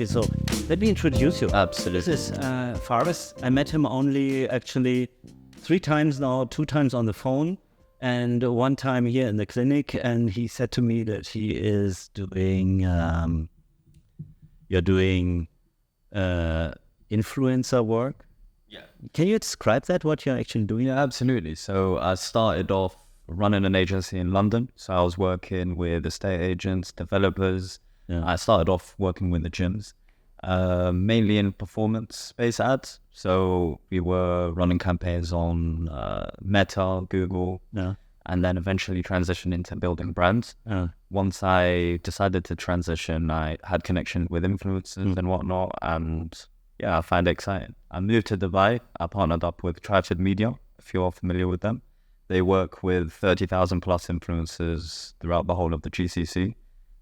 actually. So let me introduce you. Absolutely. This is Faress. I met him only actually 3 times now, 2 times on the phone and 1 time here in the clinic. And he said to me that he is doing, you're doing influencer work. Yeah. Can you describe that, what you're actually doing? Yeah, absolutely. So I started off running an agency in London. So I was working with estate agents, developers. Yeah. I started off working with the gyms, mainly in performance-based ads. So we were running campaigns on Meta, Google, and then eventually transitioned into building brands. Once I decided to transition, I had connection with influencers and whatnot, and yeah, I find it exciting. I moved to Dubai. I partnered up with Traffic Media, if you're familiar with them. They work with 30,000 plus influencers throughout the whole of the GCC,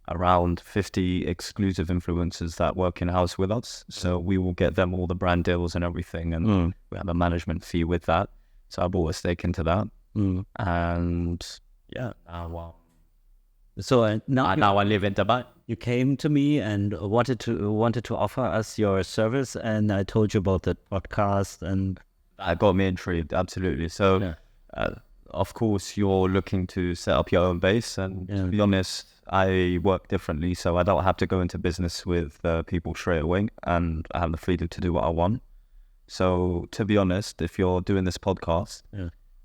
around 50 exclusive influencers that work in-house with us. So we will get them all the brand deals and everything, and we have a management fee with that. So I bought a stake into that. And yeah, wow. So now I live in Dubai. You came to me and wanted to offer us your service, and I told you about the podcast, and That got me intrigued, absolutely. So, of course, you're looking to set up your own base, and to be honest, I work differently, so I don't have to go into business with people straight away, and I have the freedom to do what I want. So, to be honest, if you're doing this podcast,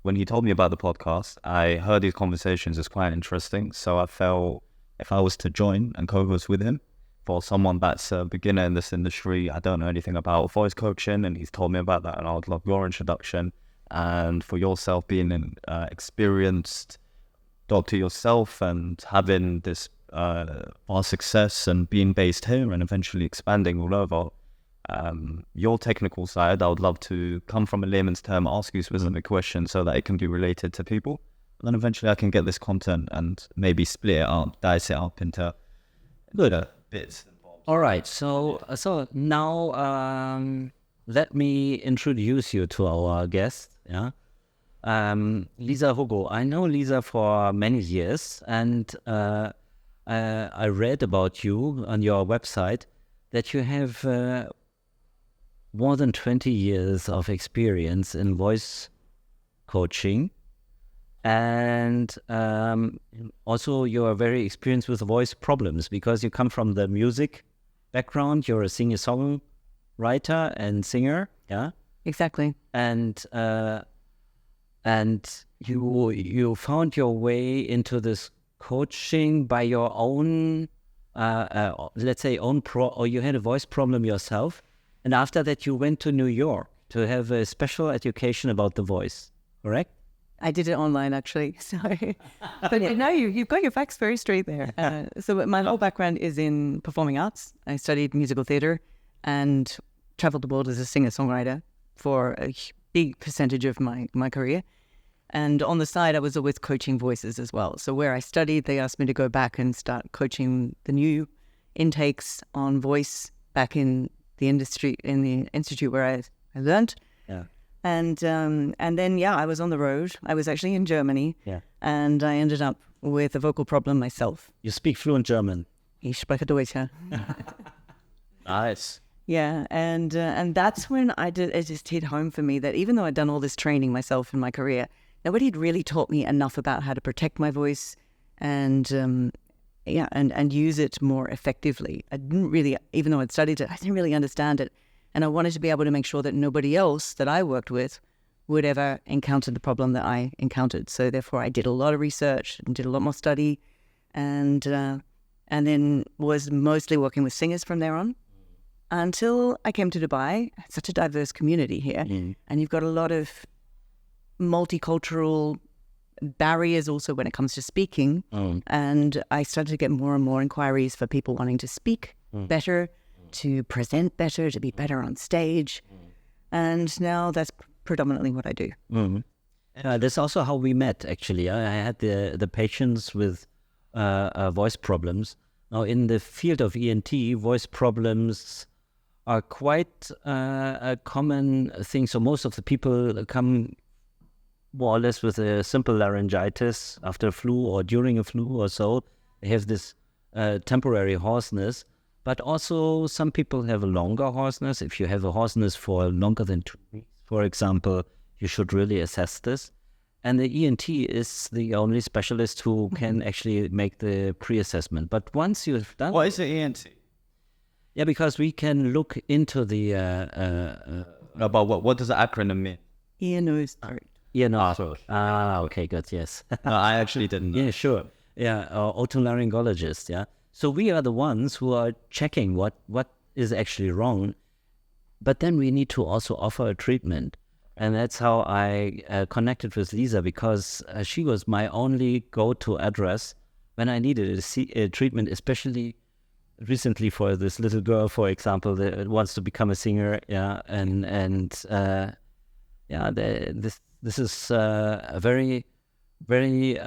when he told me about the podcast, I heard these conversations as quite interesting, so I felt if I was to join and co-host with him, for someone that's a beginner in this industry, I don't know anything about voice coaching, and he's told me about that, and I would love your introduction. And for yourself, being an experienced doctor yourself and having this vast success and being based here and eventually expanding all over, your technical side, I would love to come from a layman's term, ask you specific questions so that it can be related to people. And then eventually I can get this content and maybe split it up, dice it up into good bits. All right. So now let me introduce you to our guest. Yeah. Lisa Hugo. I know Lisa for many years, and I read about you on your website that you have more than 20 years of experience in voice coaching. And also you are very experienced with voice problems because you come from the music background. You're a singer-songwriter and singer, yeah? Exactly. And you found your way into this coaching by your own, let's say, or you had a voice problem yourself. And after that, you went to New York to have a special education about the voice, correct? I did it online, actually. Sorry. But no, you've got your facts very straight there. So my whole background is in performing arts. I studied musical theatre and traveled the world as a singer-songwriter for a big percentage of my career. And on the side, I was always coaching voices as well. So where I studied, they asked me to go back and start coaching the new intakes on voice back in the industry, in the institute where I learned. Yeah. And then, I was on the road. I was actually in Germany, and I ended up with a vocal problem myself. You speak fluent German. Ich spreche Deutsch. Nice. Yeah, and that's when it just hit home for me that even though I'd done all this training myself in my career, nobody had really taught me enough about how to protect my voice and use it more effectively. I didn't really, even though I'd studied it, I didn't really understand it. And I wanted to be able to make sure that nobody else that I worked with would ever encounter the problem that I encountered. So therefore, I did a lot of research and did a lot more study, and then was mostly working with singers from there on until I came to Dubai. It's such a diverse community here, and you've got a lot of multicultural barriers also when it comes to speaking. And I started to get more and more inquiries for people wanting to speak better, to present better, to be better on stage. And now that's predominantly what I do. That's also how we met, actually. I had the patients with voice problems. Now, in the field of ENT, voice problems are quite a common thing. So most of the people come more or less with a simple laryngitis after a flu or during a flu or so. They have this temporary hoarseness. But also some people have a longer hoarseness. If you have a hoarseness for longer than 2 weeks, for example, you should really assess this. And the ENT is the only specialist who can actually make the pre-assessment. But once you've done... What is the ENT? Yeah, because we can look into the... About what does the acronym mean? Ear, nose, throat. Ear, nose, throat. Okay, good, yes. No, I actually didn't know. Yeah, sure. Yeah, otolaryngologist, yeah. So we are the ones who are checking what is actually wrong. But then we need to also offer a treatment. And that's how I connected with Lisa, because she was my only go-to address when I needed a treatment, especially recently for this little girl, for example, that wants to become a singer. Yeah, this is a very, very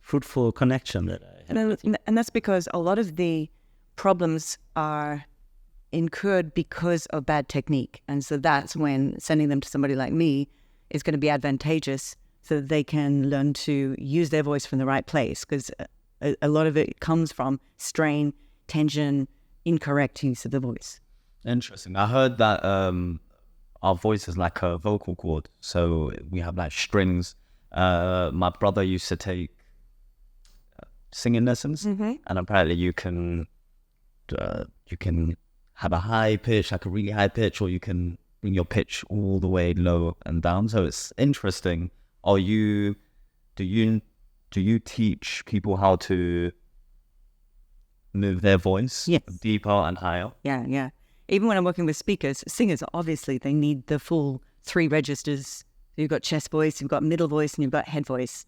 fruitful connection that I have. And that's because a lot of the problems are incurred because of bad technique. And so that's when sending them to somebody like me is going to be advantageous, so that they can learn to use their voice from the right place, because a lot of it comes from strain, tension, incorrect use of the voice. Interesting. I heard that our voice is like a vocal cord, so we have like strings. My brother used to take singing lessons, and apparently you can have a high pitch, like a really high pitch, or you can bring your pitch all the way low and down. So it's interesting. Do you teach people how to move their voice deeper and higher? Yeah. Even when I'm working with speakers, singers, obviously, they need the full 3 registers. You've got chest voice, you've got middle voice, and you've got head voice.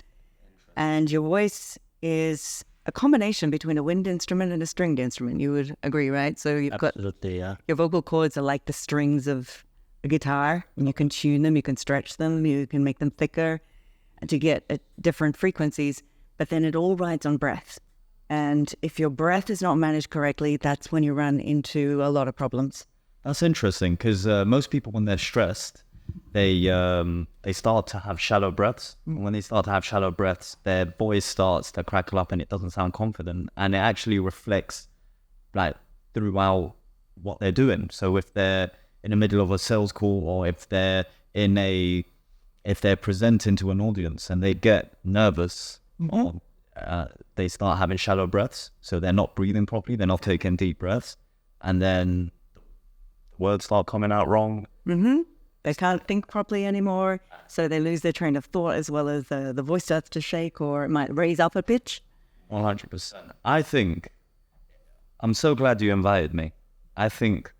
And your voice is a combination between a wind instrument and a stringed instrument. You would agree, right? So you've Absolutely, got your vocal cords are like the strings of a guitar, and you can tune them, you can stretch them, you can make them thicker to get different frequencies. But then it all rides on breath. And if your breath is not managed correctly, that's when you run into a lot of problems. That's interesting, because most people, when they're stressed, they start to have shallow breaths. When they start to have shallow breaths, their voice starts to crackle up and it doesn't sound confident. And it actually reflects like throughout what they're doing. So if they're in the middle of a sales call, or if they're presenting to an audience and they get nervous, or they start having shallow breaths. So they're not breathing properly. They're not taking deep breaths. And then words start coming out wrong. They can't think properly anymore, so they lose their train of thought, as well as the voice starts to shake, or it might raise up a pitch. 100%. I think, I'm so glad you invited me. I think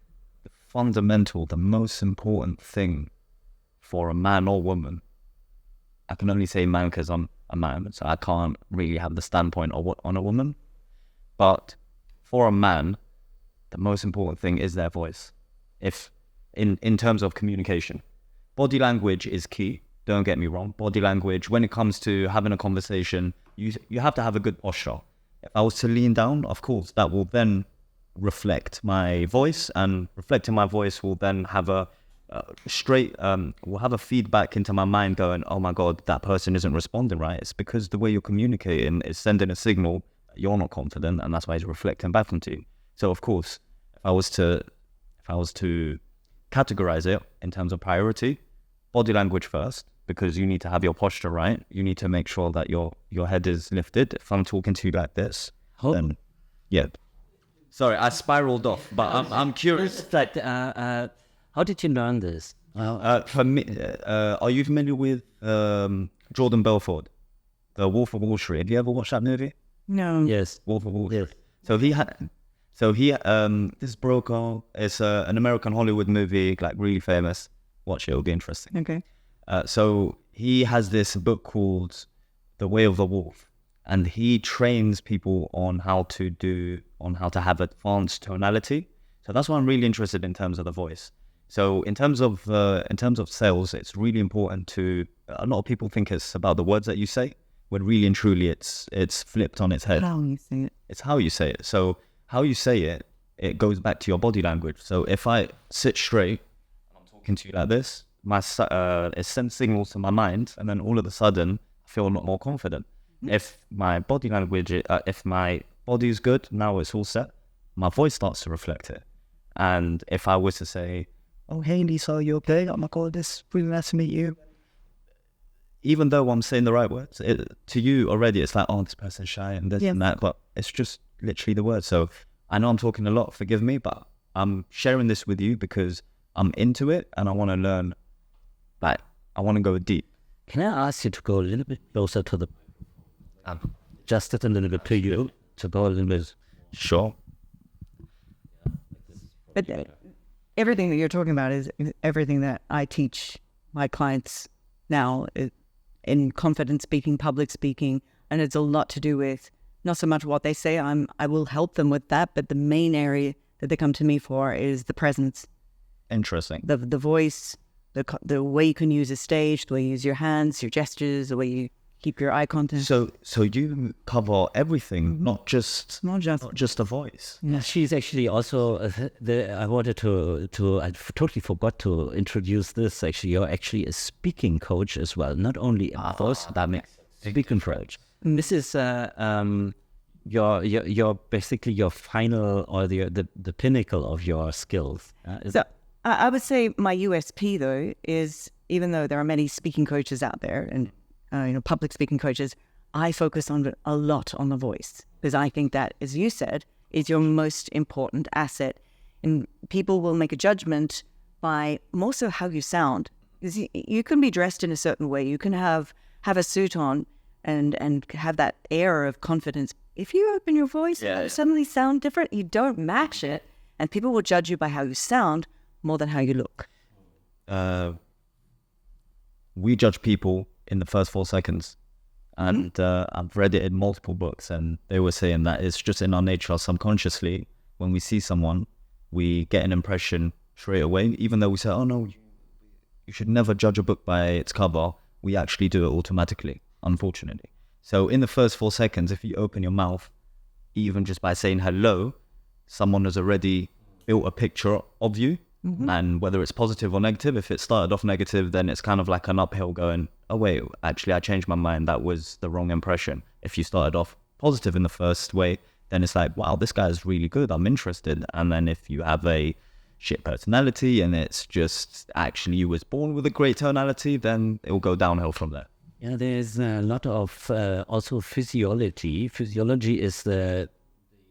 the most important thing for a man or woman, I can only say man because I'm a man, so I can't really have the standpoint on a woman. But for a man, the most important thing is their voice. If in terms of communication, body language is key. Don't get me wrong. Body language, when it comes to having a conversation, you have to have a good posture. If I was to lean down, of course, that will then reflect my voice, and reflecting my voice will then have a will have a feedback into my mind going, oh my God, that person isn't responding right. It's because the way you're communicating is sending a signal you're not confident, and that's why it's reflecting back onto you. So of course, if I was to categorize it in terms of priority, body language first, because you need to have your posture right. You need to make sure that your head is lifted. If I'm talking to you like this, then yeah. Sorry, I spiraled off, but I'm curious. How did you learn this? For me, are you familiar with Jordan Belfort, The Wolf of Wall Street? Have you ever watched that movie? No. Yes. Wolf of Wall Street. Yes. So this broker is an American Hollywood movie, like really famous. Watch it; it'll be interesting. Okay. So he has this book called The Way of the Wolf, and he trains people on how to have advanced tonality. So that's why I'm really interested in terms of the voice. So in terms of sales, it's really important to. A lot of people think it's about the words that you say, when really and truly it's flipped on its head. How you say it. It's how you say it. So how you say it, it goes back to your body language. So if I sit straight and I'm talking to you like this, it sends signals to my mind, and then all of a sudden I feel a lot more confident. If my body language, if my body is good, now it's all set. my voice starts to reflect it. And if I was to say, "Oh, hey, Lisa, are you okay? Oh my God, it's really nice to meet you." Even though I'm saying the right words, to you already, it's like, "Oh, this person's shy and this and that," but it's just literally the words. So I know I'm talking a lot, forgive me, but I'm sharing this with you because I'm into it and I want to learn. Like, I want to go deep. Can I ask you to go a little bit closer to the, just a little bit to you, to go a little bit? Sure. But everything that you're talking about is everything that I teach my clients now in confidence speaking, public speaking, and it's a lot to do with not so much what they say. I will help them with that, but the main area that they come to me for is the presence. Interesting. The voice, the way you can use a stage, the way you use your hands, your gestures, the way you keep your eye contact. So you cover everything, not just a voice. Yeah. She's actually also, I wanted to, I totally forgot to introduce this. Actually, you're actually a speaking coach as well, not only a voice, that makes speaking coach. This is your basically your final or the pinnacle of your skills. So I would say my USP though is, even though there are many speaking coaches out there and public speaking coaches, I focus a lot on the voice because I think that, as you said, is your most important asset. And people will make a judgment by more so how you sound. Because you can be dressed in a certain way, you can have a suit on and have that air of confidence. If you open your voice, you suddenly sound different. You don't match it, and people will judge you by how you sound more than how you look. We judge people in the first 4 seconds. And I've read it in multiple books, and they were saying that it's just in our nature subconsciously. When we see someone, we get an impression straight away. Even though we say, "Oh no, you should never judge a book by its cover," we actually do it automatically, unfortunately. So in the first 4 seconds, if you open your mouth, even just by saying hello, someone has already built a picture of you. And whether it's positive or negative, if it started off negative, then it's kind of like an uphill going, "Oh wait, actually I changed my mind, that was the wrong impression." If you started off positive in the first way, then it's like, "Wow, this guy is really good, I'm interested." And then if you have a shit personality and it's just actually you was born with a great tonality, then it will go downhill from there. Yeah, there's a lot of also physiology. Physiology is the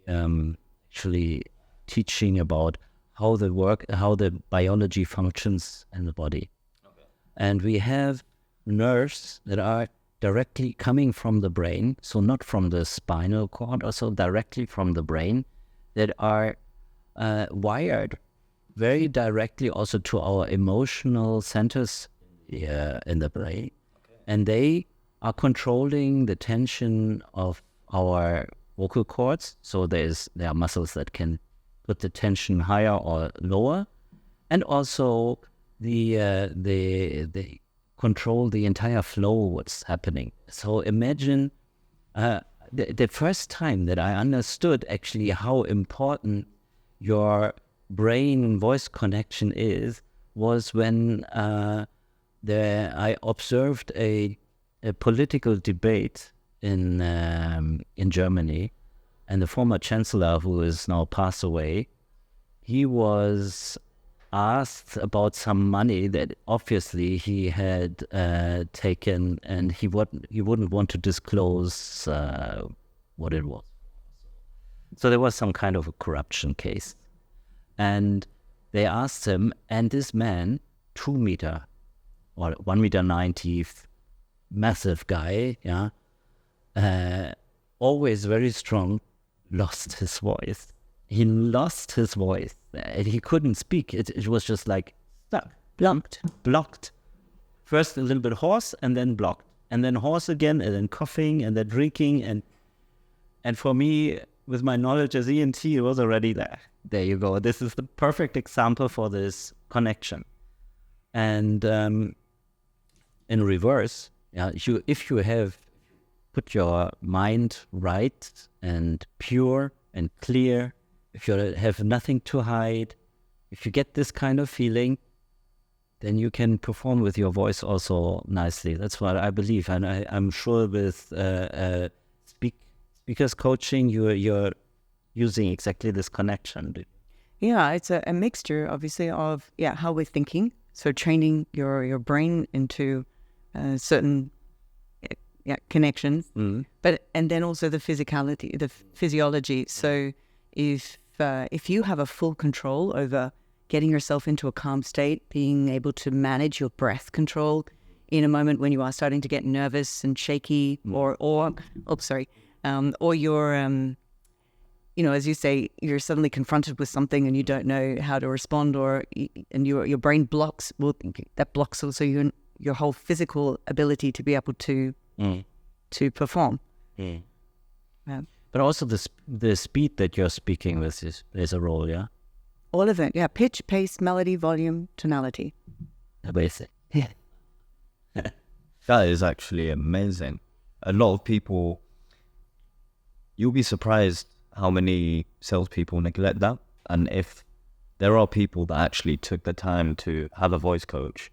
actually teaching about how the biology functions in the body. Okay. And we have nerves that are directly coming from the brain, so not from the spinal cord, also directly from the brain, that are wired very directly also to our emotional centers in the brain. Okay. And they are controlling the tension of our vocal cords. So there are muscles that can put the tension higher or lower, and also they control the entire flow, what's happening. So imagine the first time that I understood actually how important your brain and voice connection is was when I observed a political debate in Germany. And the former chancellor, who is now passed away, he was asked about some money that obviously he had taken, and he wouldn't want to disclose what it was. So there was some kind of a corruption case. And they asked him, and this man, 2 meter or 1.90 meter, massive guy, always very strong, lost his voice. He lost his voice. He couldn't speak. It was just like stuck, blocked. First a little bit hoarse, and then blocked, and then hoarse again, and then coughing, and then drinking, and for me, with my knowledge as ENT, it was already there. There you go. This is the perfect example for this connection. And in reverse, if you have put your mind right and pure and clear, if you have nothing to hide, if you get this kind of feeling, then you can perform with your voice also nicely. That's what I believe, and I'm sure with speakers coaching, you're using exactly this connection? Yeah, it's a mixture, obviously, of how we're thinking. So training your brain into certain connections, and then also the physicality, the physiology. So if you have a full control over getting yourself into a calm state, being able to manage your breath control in a moment when you are starting to get nervous and shaky, or you're as you say, you're suddenly confronted with something and you don't know how to respond, and your brain blocks. Well, that blocks also your whole physical ability to be able to perform. But also the speed that you're speaking with is a role, yeah? All of it, yeah. Pitch, pace, melody, volume, tonality. Basic. That is actually amazing. A lot of people, you'll be surprised how many salespeople neglect that. And if there are people that actually took the time to have a voice coach,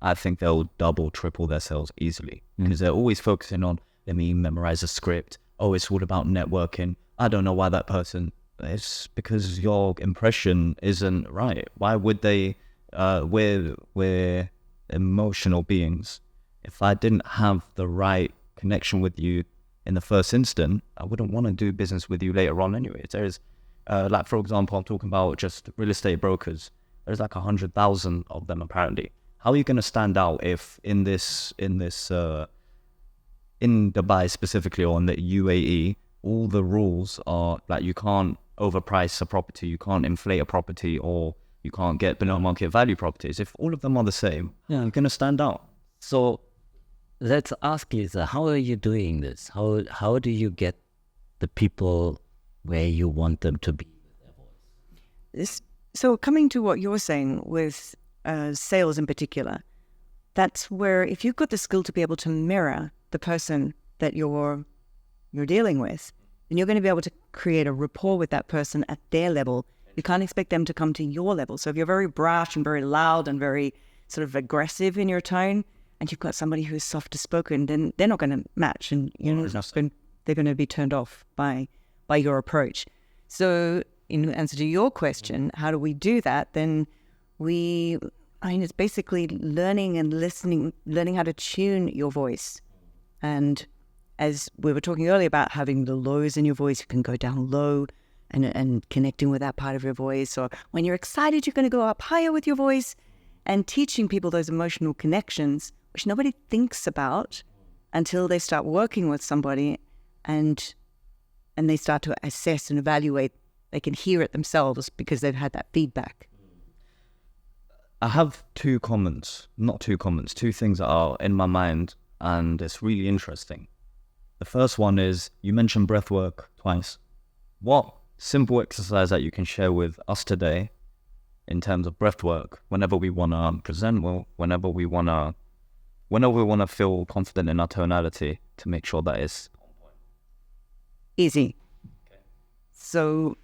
I think they'll double, triple their sales easily. Because they're always focusing on, let me memorize a script. Oh, it's all about networking. I don't know why that person... It's because your impression isn't right. Why would they... We're emotional beings. If I didn't have the right connection with you in the first instant, I wouldn't want to do business with you later on anyway. There's, like, for example, I'm talking about just real estate brokers. There's like 100,000 of them apparently. How are you going to stand out if in Dubai specifically, or in the UAE, all the rules are like you can't overprice a property, you can't inflate a property, or you can't get below market value properties. If all of them are the same, you're going to stand out. So let's ask Lisa, how are you doing this? How do you get the people where you want them to be with their voice? So coming to what you're saying with sales in particular, that's where if you've got the skill to be able to mirror the person that you're dealing with, then you're going to be able to create a rapport with that person at their level. You can't expect them to come to your level. So if you're very brash and very loud and very sort of aggressive in your tone, and you've got somebody who's softer spoken, then they're not going to match, and they're going to be turned off by your approach. So in answer to your question, how do we do that? Then it's basically learning and listening, learning how to tune your voice. And as we were talking earlier about having the lows in your voice, you can go down low and connecting with that part of your voice. Or when you're excited, you're going to go up higher with your voice, and teaching people those emotional connections, which nobody thinks about until they start working with somebody and they start to assess and evaluate. They can hear it themselves because they've had that feedback. I have two things that are in my mind, and it's really interesting. The first one is, you mentioned breath work twice. What simple exercise that you can share with us today in terms of breath work whenever we want to present well, whenever we want to feel confident in our tonality, to make sure that it's on point? Easy. Okay. So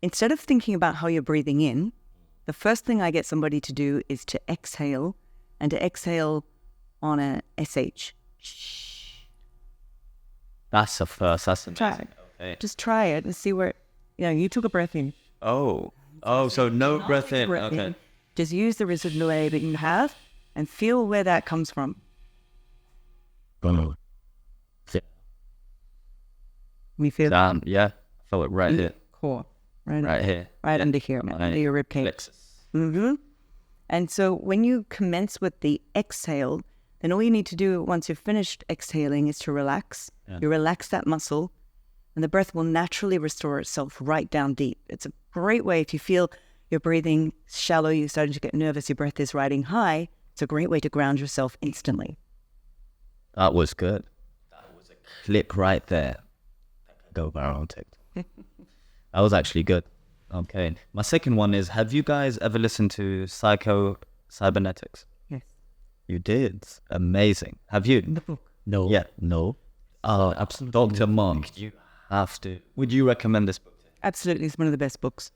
instead of thinking about how you're breathing in, the first thing I get somebody to do is to exhale, and to exhale on a SH. That's a first. That's amazing. Try it. Okay. Just try it and see where, you took a breath in. Oh, so no breath in. Okay. In. Just use the residual air that you have and feel where that comes from. We feel down. Yeah, I felt it right here. Core. Right here. Right under here, under your rib cage. Mm-hmm. And so when you commence with the exhale, then all you need to do once you've finished exhaling is to relax. Yeah. You relax that muscle, and the breath will naturally restore itself right down deep. It's a great way if you feel you're breathing shallow, you're starting to get nervous, your breath is riding high. It's a great way to ground yourself instantly. That was good. That was a clip right there. Go viral on TikTok. That was actually good. Okay. My second one is, have you guys ever listened to Cybernetics? Yes. You did? Amazing. Have you? The book. No. Yeah. No. Oh, absolutely. Dr. Marc, you have to. Would you recommend this book? Absolutely. It's one of the best books.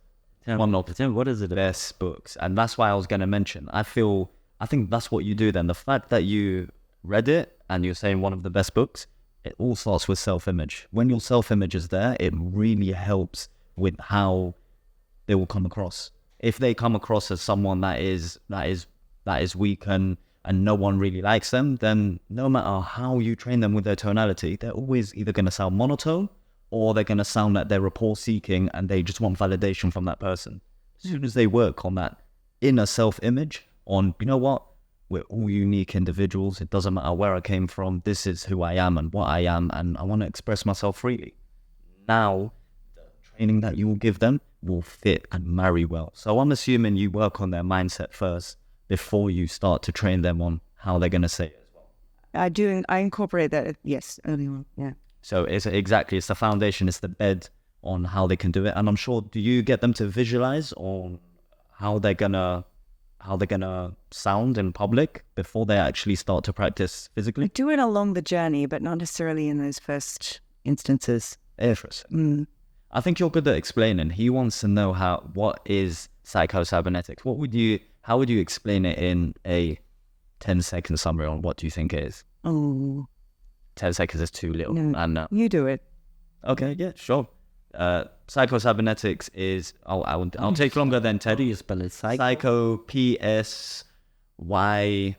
What is it? Best books. And that's why I was going to mention. I think that's what you do then. The fact that you read it and you're saying one of the best books, it all starts with self-image. When your self-image is there, it really helps with how they will come across. If they come across as someone that is weak and no one really likes them, then no matter how you train them with their tonality, they're always either going to sound monotone or they're going to sound like they're rapport seeking and they just want validation from that person. As soon as they work on that inner self-image, on, you know what, we're all unique individuals, it doesn't matter where I came from, this is who I am and what I am, and I want to express myself freely. Now, the training that you will give them will fit and marry well. So I'm assuming you work on their mindset first before you start to train them on how they're going to say it as well. I do. I incorporate that, yes, early on, yeah. So it's the foundation, it's the bed on how they can do it. And I'm sure, do you get them to visualize on how they're gonna sound in public before they actually start to practice physically? I do it along the journey, but not necessarily in those first instances. Interesting. I think you're good at explaining. He wants to know what is psychocybernetics. How would you explain it in a 10-second summary on what do you think it is? Oh, 10 seconds is too little. No, you do it. Okay, yeah, sure. Psychocybernetics is, I'll take longer than Ted. How do you spell it? Psycho, PSYCHO,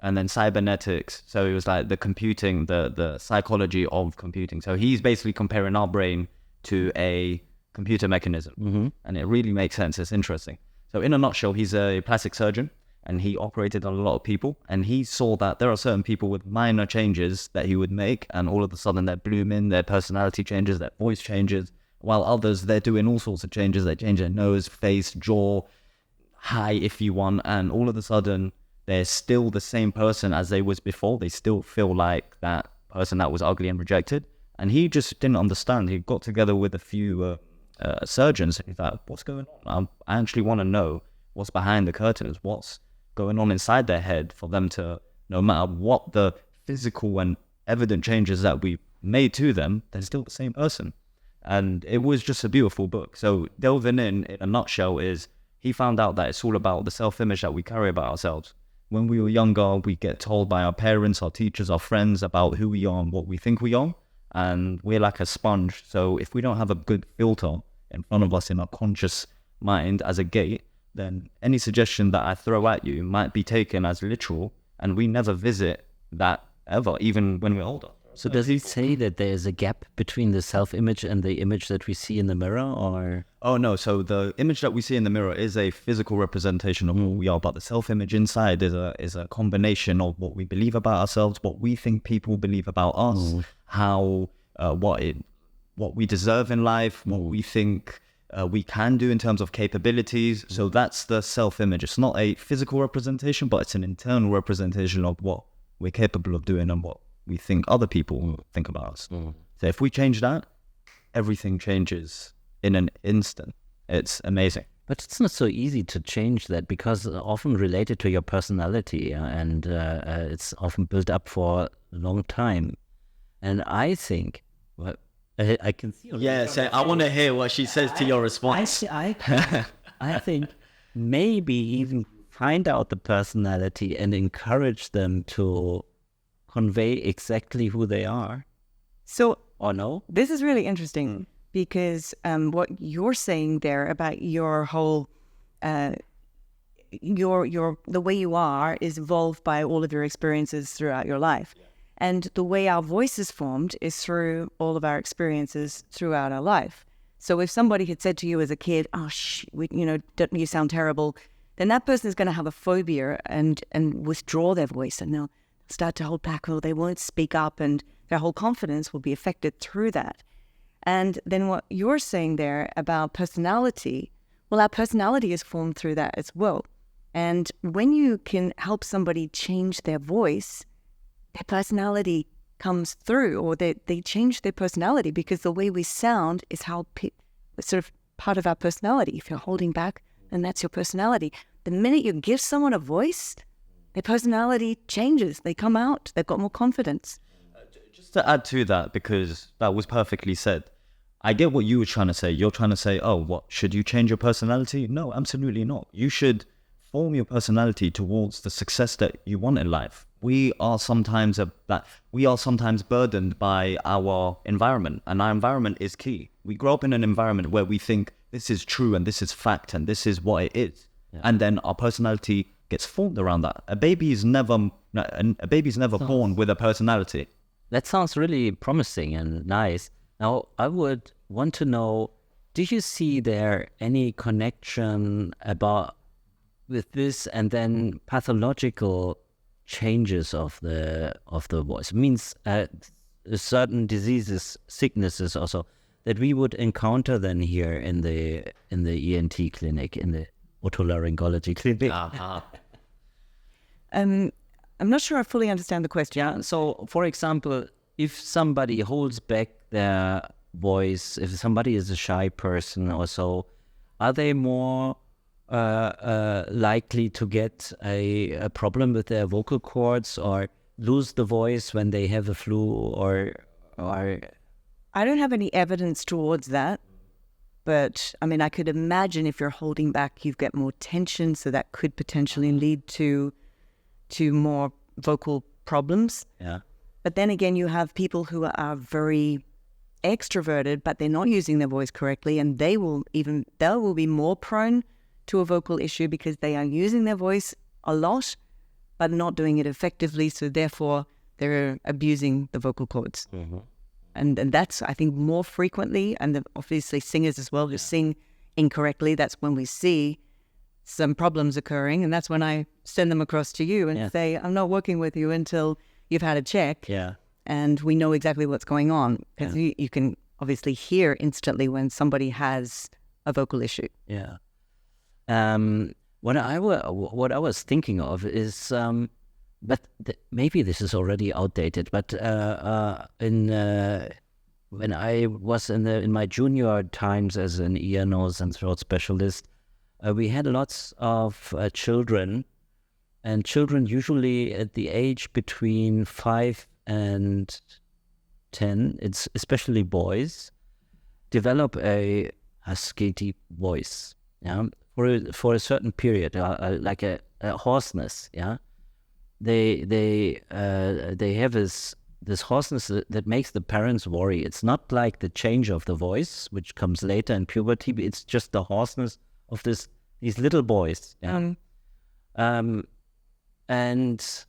and then cybernetics. So it was like the computing, the psychology of computing. So he's basically comparing our brain to a computer mechanism. And it really makes sense. It's interesting. So in a nutshell, he's a plastic surgeon and he operated on a lot of people. And he saw that there are certain people with minor changes that he would make. And all of a sudden they're blooming, their personality changes, their voice changes. While others, they're doing all sorts of changes. They change their nose, face, jaw, high if you want. And all of a sudden, they're still the same person as they was before. They still feel like that person that was ugly and rejected. And he just didn't understand. He got together with a few surgeons and he thought, what's going on? I actually want to know what's behind the curtains, what's going on inside their head for them to, no matter what the physical and evident changes that we made to them, they're still the same person. And it was just a beautiful book. So delving in a nutshell, is he found out that it's all about the self-image that we carry about ourselves. When we were younger, we get told by our parents, our teachers, our friends about who we are and what we think we are. And we're like a sponge. So if we don't have a good filter in front of us in our conscious mind as a gate, then any suggestion that I throw at you might be taken as literal, and we never visit that ever, even when we're older. So does he say that there is a gap between the self-image and the image that we see in the mirror, or? Oh no, so the image that we see in the mirror is a physical representation of who we are, but the self-image inside is a combination of what we believe about ourselves, what we think people believe about us, how what we deserve in life, what we think we can do in terms of capabilities. So that's the self-image. It's not a physical representation, but it's an internal representation of what we're capable of doing and what we think other people think about us. So if we change that, everything changes in an instant. It's amazing. But it's not so easy to change that, because often related to your personality, and it's often built up for a long time. And I think, well, I can see. Yeah, so I want to hear what she says to your response. I think maybe even find out the personality and encourage them to convey exactly who they are. So, or no? This is really interesting, because what you're saying there about your whole, the way you are is evolved by all of your experiences throughout your life. And the way our voice is formed is through all of our experiences throughout our life. So if somebody had said to you as a kid, oh, don't you sound terrible, then that person is going to have a phobia and withdraw their voice, and they'll start to hold back, or they won't speak up, and their whole confidence will be affected through that. And then what you're saying there about personality, well, our personality is formed through that as well. And when you can help somebody change their voice, their personality comes through, or they change their personality, because the way we sound is how sort of part of our personality. If you're holding back, then that's your personality. The minute you give someone a voice, their personality changes. They come out. They've got more confidence. Just to add to that, because that was perfectly said, I get what you were trying to say. You're trying to say, oh, what, should you change your personality? No, absolutely not. You should form your personality towards the success that you want in life. We are sometimes burdened by our environment, and our environment is key. we grow up in an environment where we think this is true and this is fact and this is what it is. Yeah. And then our personality gets formed around that. A baby is never born with a personality. That sounds really promising and nice. Now, I would want to know, do you see there any connection with this and then pathological changes of the voice? It means certain diseases, sicknesses also, that we would encounter then here in the ENT clinic, in the otolaryngology clinic. I'm not sure I fully understand the question. Yeah. So, for example, if somebody holds back their voice, if somebody is a shy person or so, are they more likely to get a problem with their vocal cords or lose the voice when they have a flu or? I don't have any evidence towards that, but I mean, I could imagine if you're holding back, you get more tension, so that could potentially lead to more vocal problems. Yeah. But then again, you have people who are very extroverted, but they're not using their voice correctly, and they will be more prone to a vocal issue because they are using their voice a lot, but not doing it effectively. So therefore, they're abusing the vocal cords. Mm-hmm. And that's, I think, more frequently, and obviously singers as well who sing incorrectly. That's when we see some problems occurring, and that's when I send them across to you and say, I'm not working with you until you've had a check. Yeah. And we know exactly what's going on, because you can obviously hear instantly when somebody has a vocal issue. Yeah. What I was thinking of is, but maybe this is already outdated. But when I was in my junior times as an ear, nose, and throat specialist, we had lots of children, and children usually at the age between 5 and 10, it's especially boys, develop a husky voice, for a certain period, like a hoarseness, They have this hoarseness that makes the parents worry. It's not like the change of the voice, which comes later in puberty, but it's just the hoarseness of these little boys. Yeah? And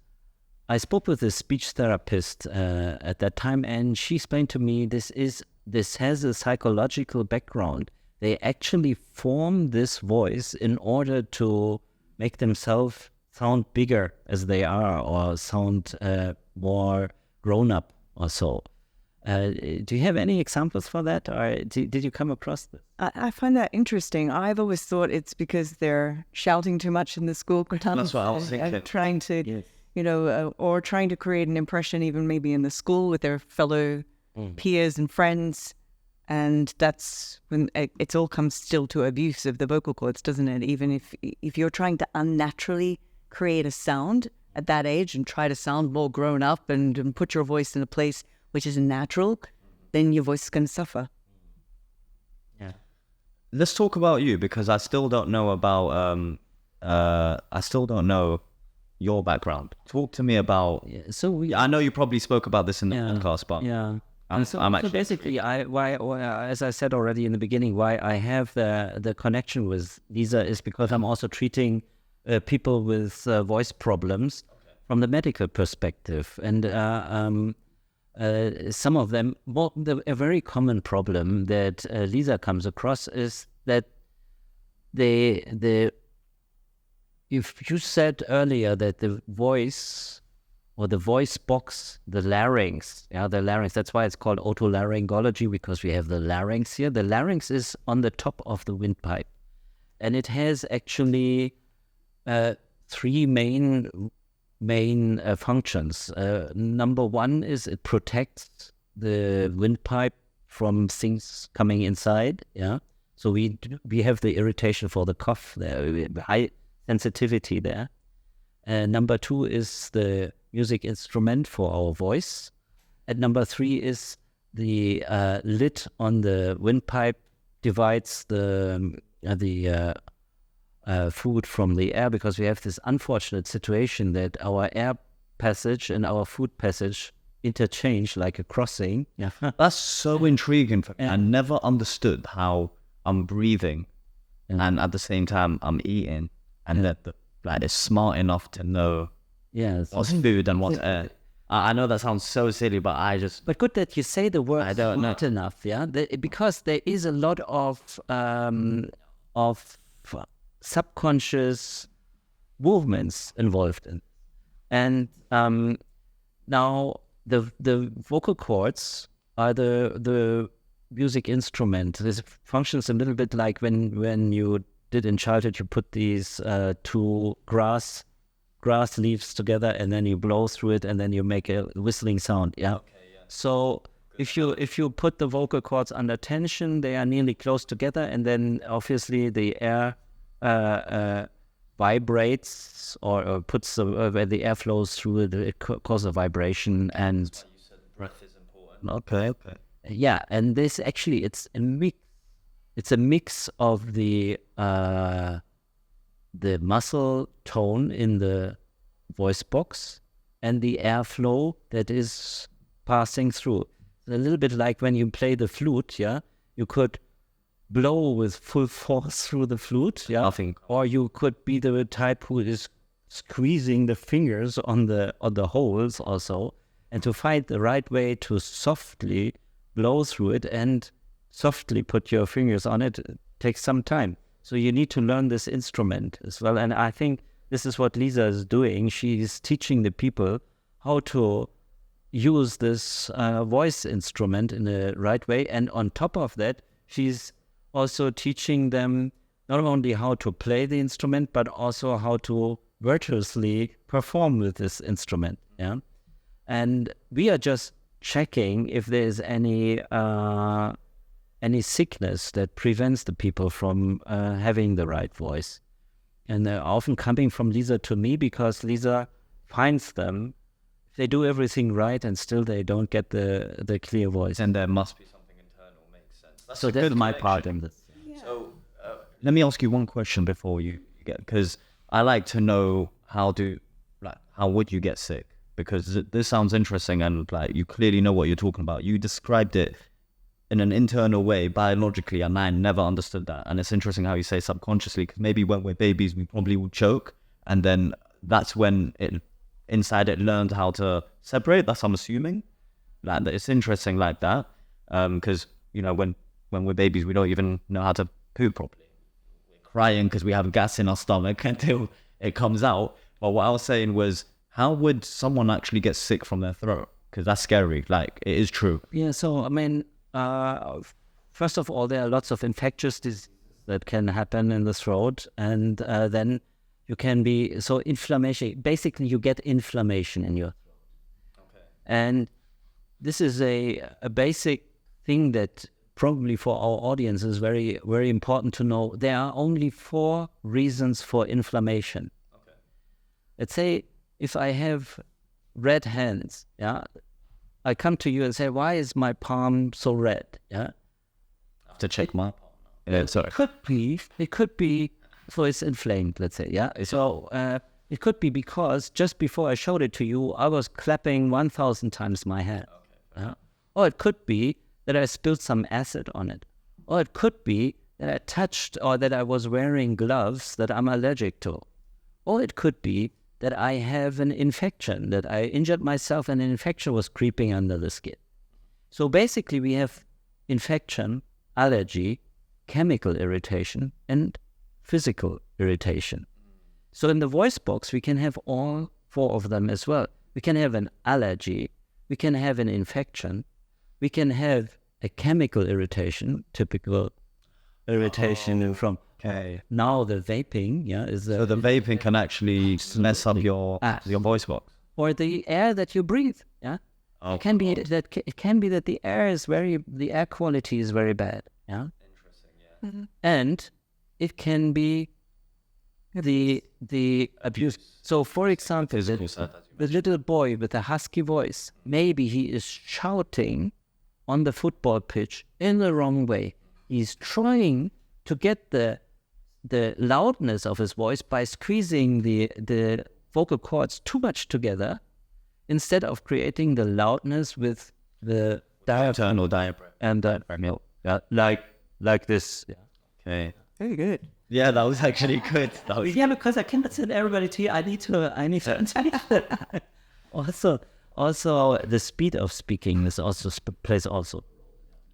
I spoke with a speech therapist at that time, and she explained to me this has a psychological background. They actually form this voice in order to make themselves sound bigger as they are, or sound more grown up or so. Do you have any examples for that, or did you come across this? I find that interesting. I've always thought it's because they're shouting too much in the school grounds. That's what I was thinking. Trying to, or trying to create an impression even maybe in the school with their fellow peers and friends. And that's when it all comes still to abuse of the vocal cords, doesn't it? Even if you're trying to unnaturally create a sound at that age and try to sound more grown up and put your voice in a place which is natural, then your voice is going to suffer. Yeah. Let's talk about you, because I still don't know about your background. Talk to me about. Yeah, I know you probably spoke about this in the podcast, but so basically, as I said already in the beginning, why I have the connection with Lisa is because I'm also treating people with voice problems from the medical perspective, and some of them. A very common problem that Lisa comes across is that if you said earlier that the voice or the voice box, the larynx, that's why it's called otolaryngology, because we have the larynx here. The larynx is on the top of the windpipe, and it has actually 3 main functions. Number one is it protects the windpipe from things coming inside. So we have the irritation for the cough there, high sensitivity there. Number 2 is the music instrument for our voice, and number 3 is the lid on the windpipe divides the food from the air, because we have this unfortunate situation that our air passage and our food passage interchange, like a crossing. Yeah. That's so intriguing for me. I never understood how I'm breathing and at the same time I'm eating, and that it's smart enough to know what's food and what's air. I know that sounds so silly, but But good that you say the word I don't know. smart enough, yeah? Because there is a lot of subconscious movements involved in. And now the vocal cords are the music instrument. This functions a little bit like when you did in childhood, you put these two grass leaves together and then you blow through it and then you make a whistling sound. Yeah. Okay, yeah. So if you put the vocal cords under tension, they are nearly close together, and then obviously the air vibrates or puts where the air flows through it causes a vibration. And that's why you said breath is important. Okay. Yeah, and this actually it's a mix. It's a mix of the muscle tone in the voice box and the airflow that is passing through. A little bit like when you play the flute, yeah? You could blow with full force through the flute, yeah? Nothing. Or you could be the type who is squeezing the fingers on the holes also, and to find the right way to softly blow through it and softly put your fingers on it takes some time. So you need to learn this instrument as well. And I think this is what Lisa is doing. She is teaching the people how to use this voice instrument in the right way. And on top of that, she's also teaching them not only how to play the instrument, but also how to virtuously perform with this instrument. Yeah. And we are just checking if there's any sickness that prevents the people from having the right voice. And they're often coming from Lisa to me because Lisa finds them. They do everything right and still they don't get the clear voice. And there must be something internal, makes sense. So that's my part in this. Yeah. So let me ask you one question before you get, because I like to know how would you get sick? Because this sounds interesting and you clearly know what you're talking about. You described it in an internal way, biologically, and I never understood that. And it's interesting how you say subconsciously, because maybe when we're babies, we probably will choke, and then that's when inside it learned how to separate. That's I'm assuming. It's interesting like that, because when we're babies, we don't even know how to poop properly. We're crying because we have gas in our stomach until it comes out. But what I was saying was, how would someone actually get sick from their throat? Because that's scary. It is true. Yeah. So I mean. First of all, there are lots of infectious diseases that can happen in the throat, and then you can be inflammation. Basically, you get inflammation in your throat. Okay. And this is a basic thing that probably for our audience is very, very important to know. There are only 4 reasons for inflammation. Okay. Let's say if I have red hands, yeah. I come to you and say, why is my palm so red? Yeah. I have to check my palm. Yeah, sorry. It could be, so it's inflamed, let's say, yeah. So it could be because just before I showed it to you, I was clapping 1,000 times my hand. Okay. Yeah? Or it could be that I spilled some acid on it. Or it could be that I touched or that I was wearing gloves that I'm allergic to. Or it could be that I have an infection, that I injured myself and an infection was creeping under the skin. So basically we have infection, allergy, chemical irritation, and physical irritation. So in the voice box, we can have all 4 of them as well. We can have an allergy, we can have an infection, we can have a chemical irritation, typical irritation from... Okay. Now the vaping, is so the vaping can actually mess up your voice box, or the air that you breathe. Yeah, it can be that the air quality is very bad. Yeah, interesting. Yeah, mm-hmm. And it can be the abuse. So, for example, the little boy with a husky voice, maybe he is shouting on the football pitch in the wrong way. He's trying to get the loudness of his voice by squeezing the vocal cords too much together, instead of creating the loudness with the Internal diaphragm. and like this. Yeah. Okay. Very good. Yeah, that was actually good. That was Yeah, because I cannot send everybody to you. I need to. Also, the speed of speaking is also plays also.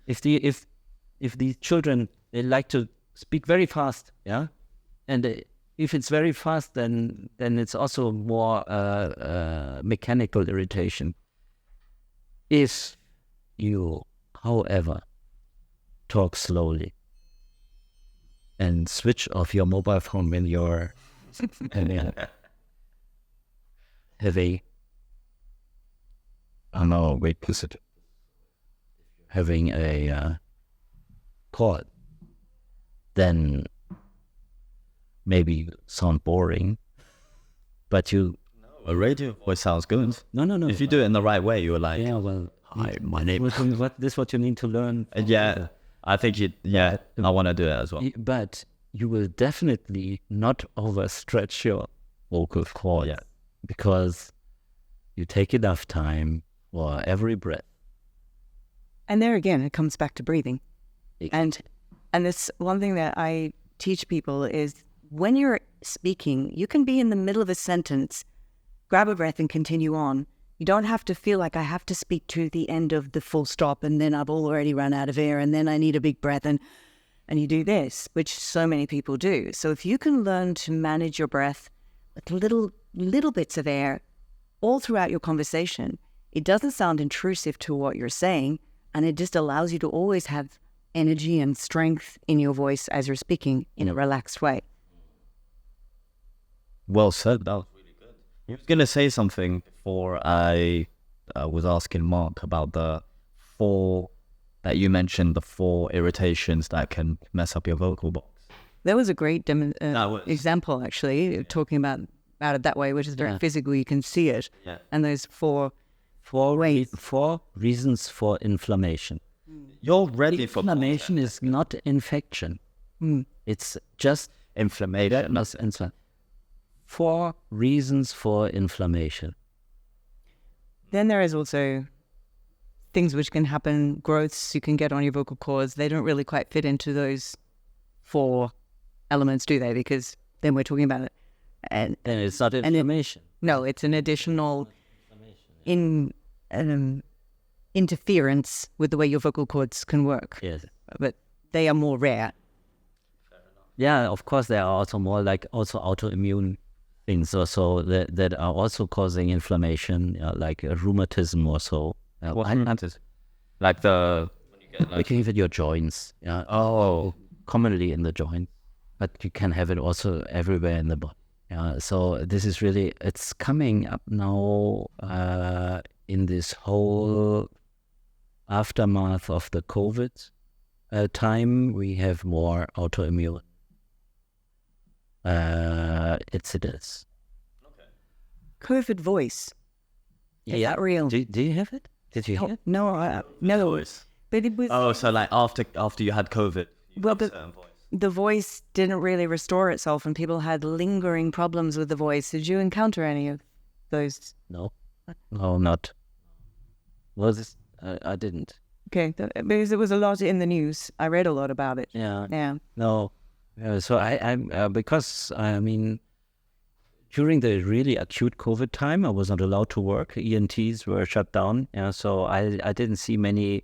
If the children, they like to speak very fast, yeah, and if it's very fast, then it's also more mechanical irritation. If you, however, talk slowly and switch off your mobile phone when you're having a call, then maybe you sound boring, but you... a radio voice sounds good. No. If you do it in the right way, you're like, Yeah, well... hi, my name... This is what you need to learn. Yeah, I think I want to do it as well. But you will definitely not overstretch your vocal cords, because you take enough time for every breath. And there again, it comes back to breathing. And this one thing that I teach people is when you're speaking, you can be in the middle of a sentence, grab a breath and continue on. You don't have to feel like I have to speak to the end of the full stop and then I've already run out of air and then I need a big breath and you do this, which so many people do. So if you can learn to manage your breath with little bits of air all throughout your conversation, it doesn't sound intrusive to what you're saying, and it just allows you to always have energy and strength in your voice as you're speaking in a relaxed way. Well said. That was really good. I was going to say something before I was asking Mark about the 4 that you mentioned, the 4 irritations that can mess up your vocal box. That was a great example, actually, talking about it that way, which is very physical. You can see it. Yeah. And those 4 ways. 4 reasons for inflammation. You're ready for inflammation is not infection. It's just inflammation. 4 reasons for inflammation. Then there is also things which can happen, growths you can get on your vocal cords. They don't really quite fit into those 4 elements, do they? Because then we're talking about it. And it's not inflammation. No, it's an additional interference with the way your vocal cords can work. Yes. But they are more rare. Yeah, of course, there are also more like also autoimmune things also that are also causing inflammation, like rheumatism or so. What rheumatism? Like when you get you can have it in your joints. Yeah. Oh. Commonly in the joint, but you can have it also everywhere in the body. Yeah. So this is really, it's coming up now in this whole aftermath of the COVID time. We have more autoimmune incidents. Okay. COVID voice. Is that real? Do you have it? Did you hear it? No, no. But it was. Oh, so like after you had COVID, the voice didn't really restore itself, and people had lingering problems with the voice. Did you encounter any of those? No, not. Was this? I didn't. Okay, because it was a lot in the news. I read a lot about it. Yeah. No. So I because I mean, during the really acute COVID time, I was not allowed to work. ENTs were shut down. So I didn't see many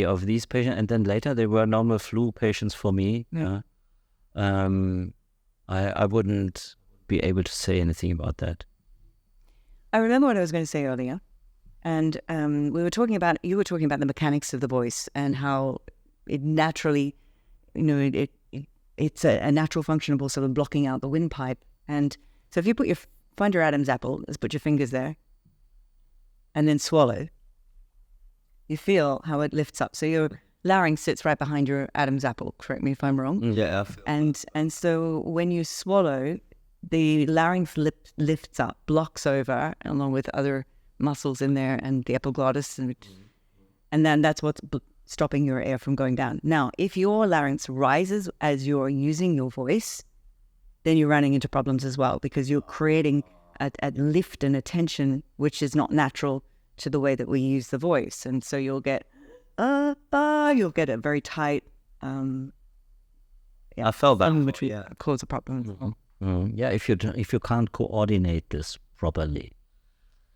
of these patients. And then later they were normal flu patients for me. Yeah. I wouldn't be able to say anything about that. I remember what I was going to say earlier. And you were talking about the mechanics of the voice and how it naturally, it's a natural function of also blocking out the windpipe. And so if you find your Adam's apple, let's put your fingers there, and then swallow, you feel how it lifts up. So your larynx sits right behind your Adam's apple. Correct me if I'm wrong. Yeah. And so when you swallow, the larynx lifts up, blocks over, along with other muscles in there and the epiglottis, and then that's what's stopping your air from going down. Now, if your larynx rises as you're using your voice, then you're running into problems as well, because you're creating a lift and a tension, which is not natural to the way that we use the voice. And so you'll get a very tight. I felt that, which cause a problem. Yeah, if you can't coordinate this properly,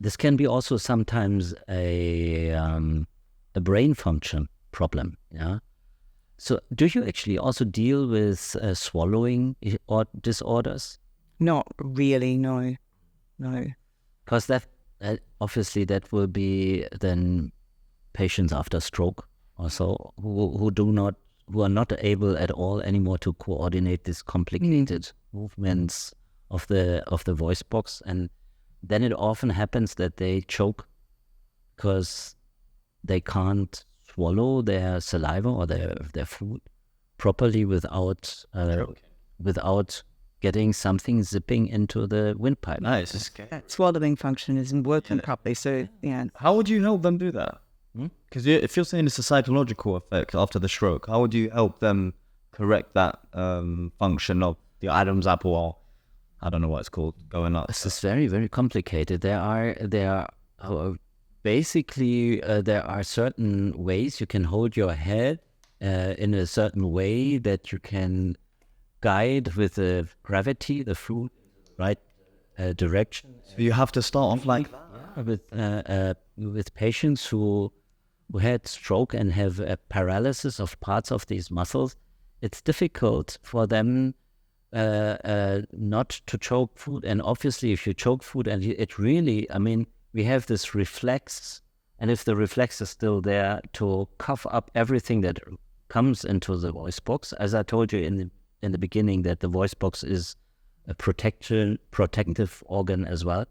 this can be also sometimes a brain function problem. Yeah. So, do you actually also deal with swallowing or disorders? Not really, no. Because that obviously that will be then patients after stroke also who are not able at all anymore to coordinate these complicated movements of the voice box, and then it often happens that they choke because they can't swallow their saliva or their food properly without getting something zipping into the windpipe. Nice. That swallowing function isn't working properly. So How would you help them do that? Because if you're saying it's a psychological effect after the stroke, how would you help them correct that function of the Adam's apple, or I don't know what it's called, going up? This is very, very complicated. There are basically there are certain ways you can hold your head in a certain way that you can guide with the gravity, the food, right direction. So you have to start off like that? With patients who had stroke and have a paralysis of parts of these muscles, it's difficult for them not to choke food. And obviously, if you choke food, and it really, we have this reflex, and if the reflex is still there, to cough up everything that comes into the voice box. As I told you in the beginning, that the voice box is a protective organ as well.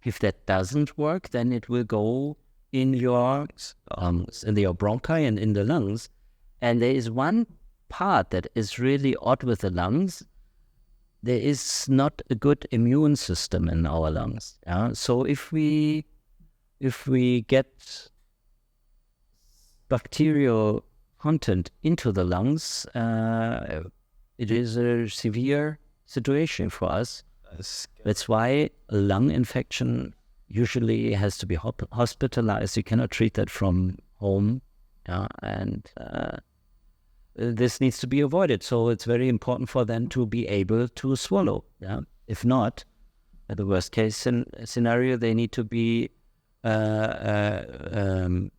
If that doesn't work, then it will go in your bronchi and in the lungs. And there is one part that is really odd with the lungs. There is not a good immune system in our lungs. Yeah? So if we get bacterial content into the lungs, it is a severe situation for us. That's why a lung infection usually has to be hospitalized. You cannot treat that from home, and this needs to be avoided. So it's very important for them to be able to swallow. Yeah, if not, at the worst case scenario, they need to be fed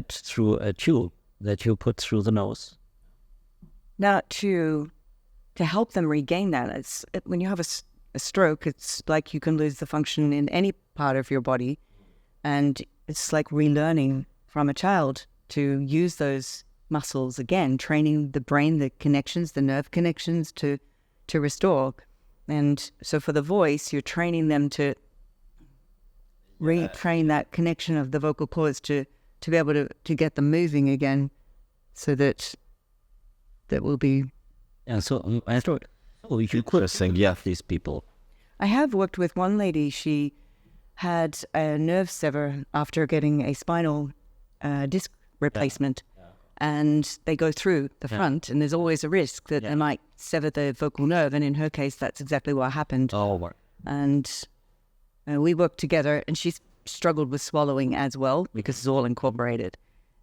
through a tube that you put through the nose. Now, to help them regain that, when you have a stroke, it's like you can lose the function in any part of your body, and it's like relearning from a child to use those muscles again, training the brain, the connections, the nerve connections to restore. And so for the voice, you're training them to retrain that connection of the vocal cords to be able to get them moving again, so that will be. And so I thought, you could sing, these people. I have worked with one lady. She had a nerve sever after getting a spinal disc replacement. And they go through the front, and there's always a risk that they might sever the vocal nerve. And in her case, that's exactly what happened. Oh, and we worked together, and she struggled with swallowing as well, because it's all incorporated,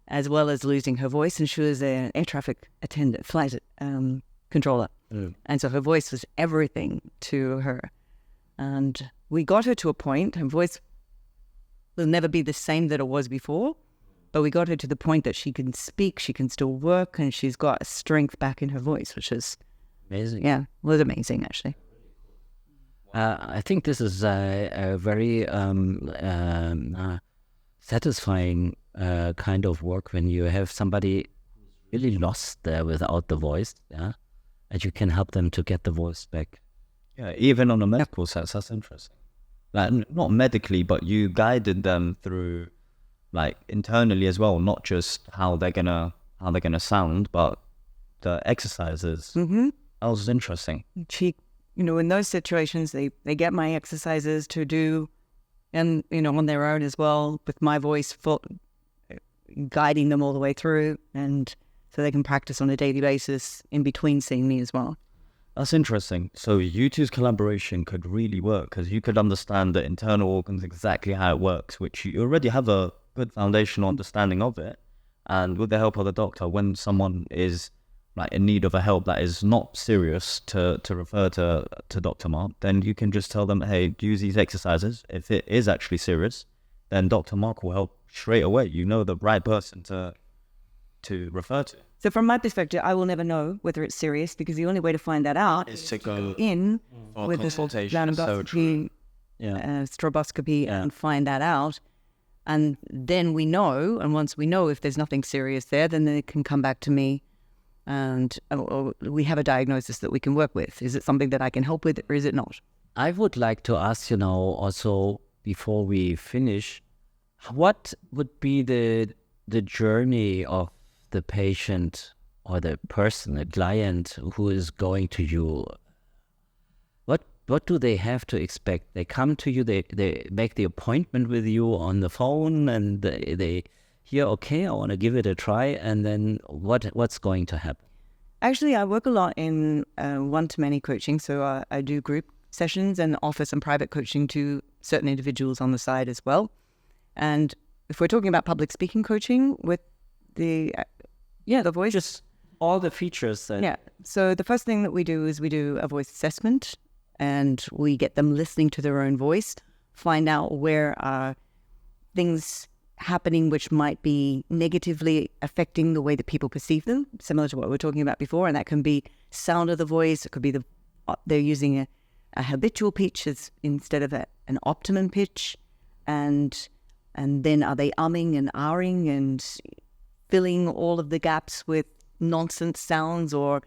as well as losing her voice. And she was an air traffic attendant, flight controller. And so her voice was everything to her. And we got her to a point, her voice will never be the same that it was before, but we got her to the point that she can speak, she can still work, and she's got a strength back in her voice, which is amazing. Yeah, was amazing, actually. I think this is a very satisfying kind of work when you have somebody really lost there without the voice, and you can help them to get the voice back. Yeah, even on a medical sense, that's interesting. Like, not medically, but you guided them through, like, internally as well, not just how they're gonna sound, but the exercises. Mm-hmm. That was interesting. She, in those situations, they get my exercises to do, and on their own as well, with my voice guiding them all the way through, and so they can practice on a daily basis in between seeing me as well. That's interesting. So you two's collaboration could really work because you could understand the internal organs, exactly how it works, which you already have a good foundational understanding of it. And with the help of the doctor, when someone is like in need of a help that is not serious to refer to Dr. Marc, then you can just tell them, hey, use these exercises. If it is actually serious, then Dr. Marc will help straight away. You know the right person to refer to. So from my perspective, I will never know whether it's serious because the only way to find that out is to go in with a consultation. laryngoscopy, stroboscopy, and find that out. And then we know, and once we know if there's nothing serious there, then they can come back to me and or we have a diagnosis that we can work with. Is it something that I can help with or is it not? I would like to ask, also before we finish, what would be the journey of the patient or the person, the client who is going to you? What do they have to expect? They come to you, they make the appointment with you on the phone, and they hear, okay, I want to give it a try, and then what's going to happen? Actually, I work a lot in one-to-many coaching, so I do group sessions and offer some private coaching to certain individuals on the side as well. And if we're talking about public speaking coaching with the voice, Just all the features. So the first thing that we do is we do a voice assessment, and we get them listening to their own voice, find out where are things happening which might be negatively affecting the way that people perceive them, similar to what we were talking about before. And that can be sound of the voice. It could be they're using a habitual pitch instead of an optimum pitch. And then are they umming and ahhing and filling all of the gaps with nonsense sounds or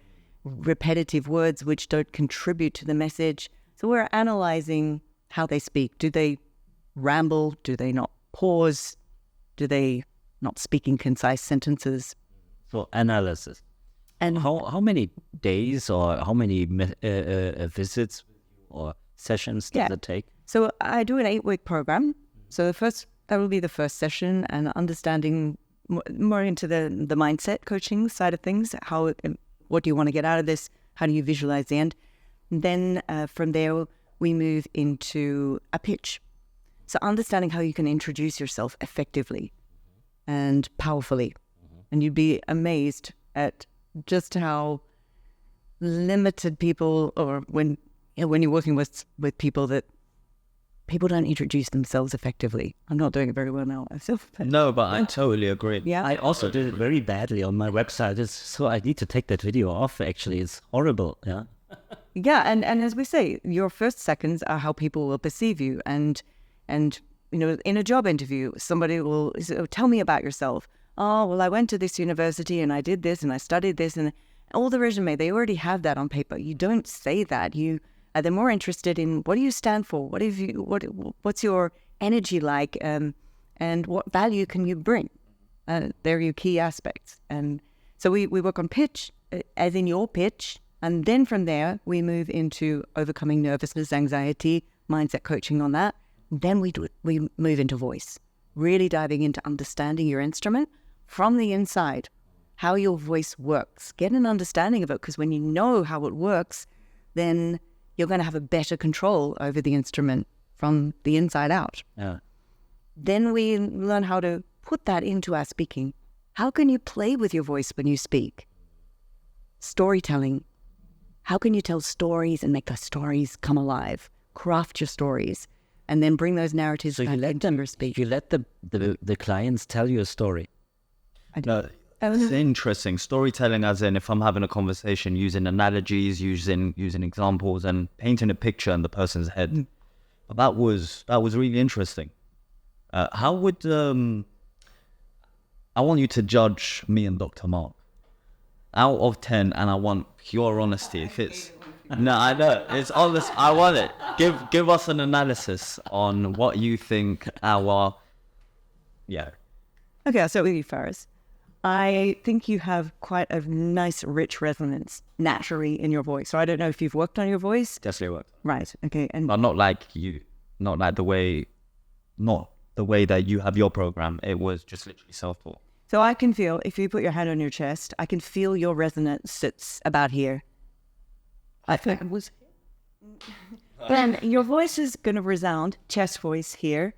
repetitive words which don't contribute to the message? So we're analyzing how they speak. Do they ramble? Do they not pause? Do they not speak in concise sentences? So analysis. And how many days or how many visits or sessions does it take? So I do an 8-week program. So that will be the first session, and understanding more into the mindset coaching side of things. What do you want to get out of this? How do you visualize the end? And then from there, we move into a pitch. So understanding how you can introduce yourself effectively and powerfully. And you'd be amazed at just how limited people, or when you're working with people, that people don't introduce themselves effectively. I'm not doing it very well now myself. No, but I totally agree. Yeah. I also did it very badly on my website, so I need to take that video off. Actually, it's horrible. Yeah. Yeah, and as we say, your first seconds are how people will perceive you. And in a job interview, somebody will say, oh, tell me about yourself. Oh, well, I went to this university and I did this and I studied this, and all the resume, they already have that on paper. You don't say that. They're more interested in, what do you stand for? What's your energy like? And what value can you bring? They're your key aspects. And so we work on pitch, as in your pitch. And then from there, we move into overcoming nervousness, anxiety, mindset coaching on that. Then we move into voice, really diving into understanding your instrument from the inside, how your voice works. Get an understanding of it, because when you know how it works, then you're going to have a better control over the instrument from the inside out. Yeah. Then we learn how to put that into our speaking. How can you play with your voice when you speak? Storytelling. How can you tell stories and make those stories come alive? Craft your stories, and then bring those narratives back into your speech. You let the clients tell you a story. No, it's interesting. Storytelling, as in, if I'm having a conversation, using analogies, using examples, and painting a picture in the person's head. That was really interesting. How would I want you to judge me and Dr. Marc out of 10, and I want pure honesty. If it's no, I know it's honest. I want it. Give us an analysis on what you think our Okay, I'll start with you, Faress. I think you have quite a nice, rich resonance naturally in your voice. So I don't know if you've worked on your voice. definitely work, Right. Okay. And but not like you, not the way that you have your program. It was just literally self-taught. so I can feel, if you put your hand on your chest, I can feel your resonance sits about here. I think it was. Then your voice is going to resound, chest voice here.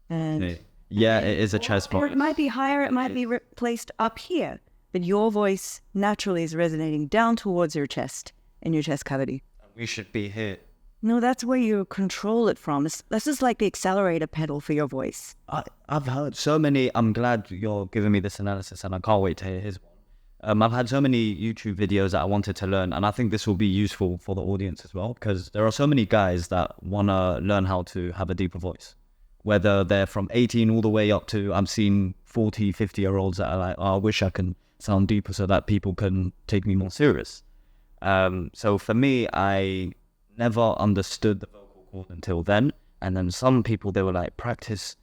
And yeah, it is a chest or voice. it might be higher, it might be placed up here. But your voice naturally is resonating down towards your chest and your chest cavity. We should be here. No, that's where you control it from. This is like the accelerator pedal for your voice. I've heard so many. I'm glad you're giving me this analysis, and I can't wait to hear his one. I've had so many YouTube videos that I wanted to learn, and I think this will be useful for the audience as well, because there are so many guys that want to learn how to have a deeper voice. Whether they're from 18 all the way up to, I'm seeing 40, 50-year-olds that are like, oh, I wish I can sound deeper so that people can take me more serious. So for me, I never understood the vocal cord until then. And then some people, they were like, practice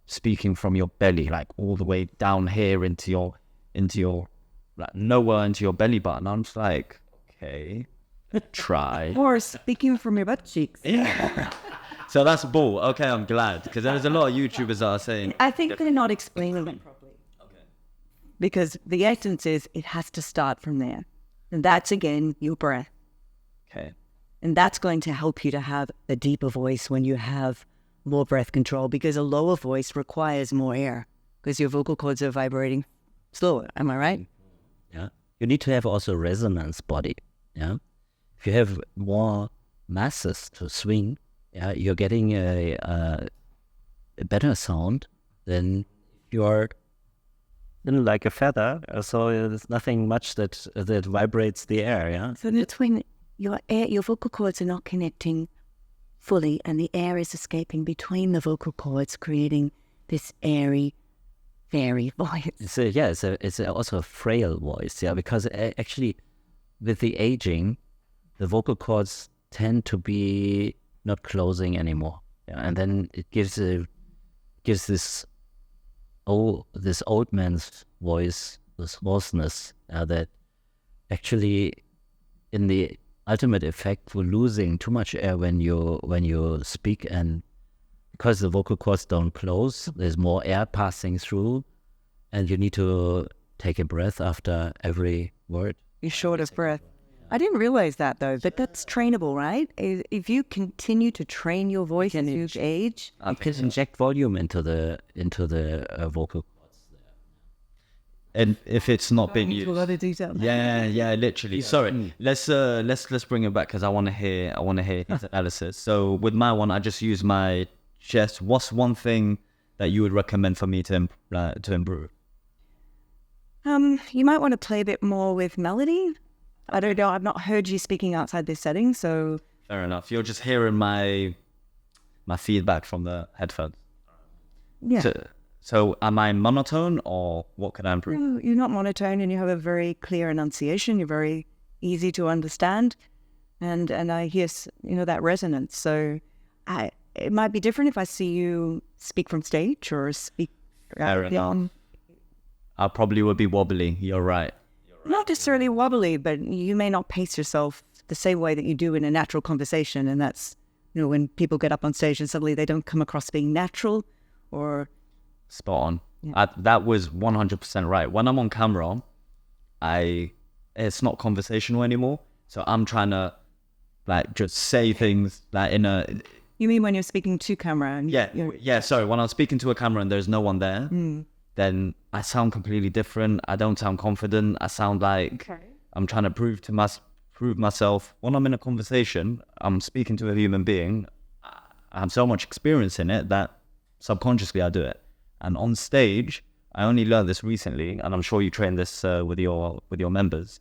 speaking from your belly, like all the way down here into your like nowhere into your belly button. I'm just like, okay, try. Or speaking from your butt cheeks. Yeah. So that's bull. Okay, I'm glad, because there's a lot of YouTubers that are saying. I think they're not explaining it properly. Okay. Because the essence is it has to start from there. And that's, again, your breath. Okay. And that's going to help you to have a deeper voice when you have more breath control, because a lower voice requires more air because your vocal cords are vibrating slower. Am I right? Yeah. You need to have also resonance body. Yeah. If you have more masses to swing, yeah, you're getting a better sound than you're like a feather. So there's nothing much that vibrates the air. Yeah. So that's when your vocal cords are not connecting fully, and the air is escaping between the vocal cords, creating this airy, fairy voice. It's also a frail voice. Yeah, because actually, with the aging, the vocal cords tend to be not closing anymore. Yeah, and then it gives this old man's voice, this hoarseness that actually, in the ultimate effect, we're losing too much air when you speak, and because the vocal cords don't close, there's more air passing through, and you need to take a breath after every word. You're short of breath. I didn't realize that though, but that's trainable, right? If you continue to train your voice as you age, you can inject volume into the vocal cords. And if it's not being used, a lot of detail. yeah, literally. Sorry, let's bring it back, because I want to hear his analysis. So with my one, I just use my chest. What's one thing that you would recommend for me to improve? You might want to play a bit more with melody. I don't know. I've not heard you speaking outside this setting, so Fair enough. You're just hearing my feedback from the headphones. yeah. So am I monotone, or what can I improve? No, you're not monotone, and you have a very clear enunciation. You're very easy to understand, and I hear that resonance. So it might be different if I see you speak from stage or speak. Fair enough. I probably would be wobbly. You're right. Not necessarily wobbly, but you may not pace yourself the same way that you do in a natural conversation, and that's when people get up on stage and suddenly they don't come across being natural, or. Spot on. Yeah. That was 100% right. When I'm on camera, it's not conversational anymore. So I'm trying to just say things in a. You mean when you're speaking to camera? And Yeah. Sorry, when I'm speaking to a camera and there's no one there, then I sound completely different. I don't sound confident. I sound like I'm trying to prove myself. When I'm in a conversation, I'm speaking to a human being. I have so much experience in it that subconsciously I do it. And on stage, I only learned this recently, and I'm sure you train this with your members.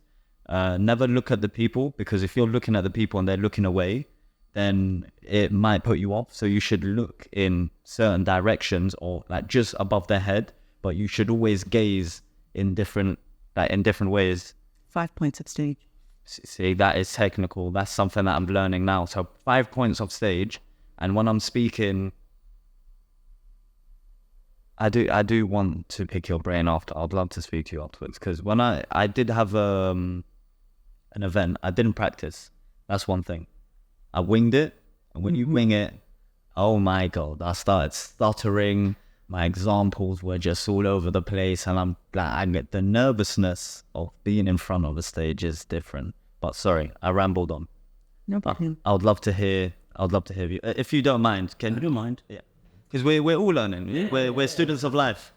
Never look at the people, because if you're looking at the people and they're looking away, then it might put you off. So you should look in certain directions, or just above their head, but you should always gaze in different ways. 5 points of stage. See, that is technical. That's something that I'm learning now. So 5 points of stage, and when I'm speaking, I do want to pick your brain after. I'd love to speak to you afterwards, because when I did have an event, I didn't practice. That's one thing. I winged it, and when you wing it, oh my God, I started stuttering. My examples were just all over the place, and I get the nervousness of being in front of a stage is different. But sorry, I rambled on. No problem. I would love to hear you. If you don't mind, I don't mind. Yeah. Because we're all learning. Yeah? We're students of life.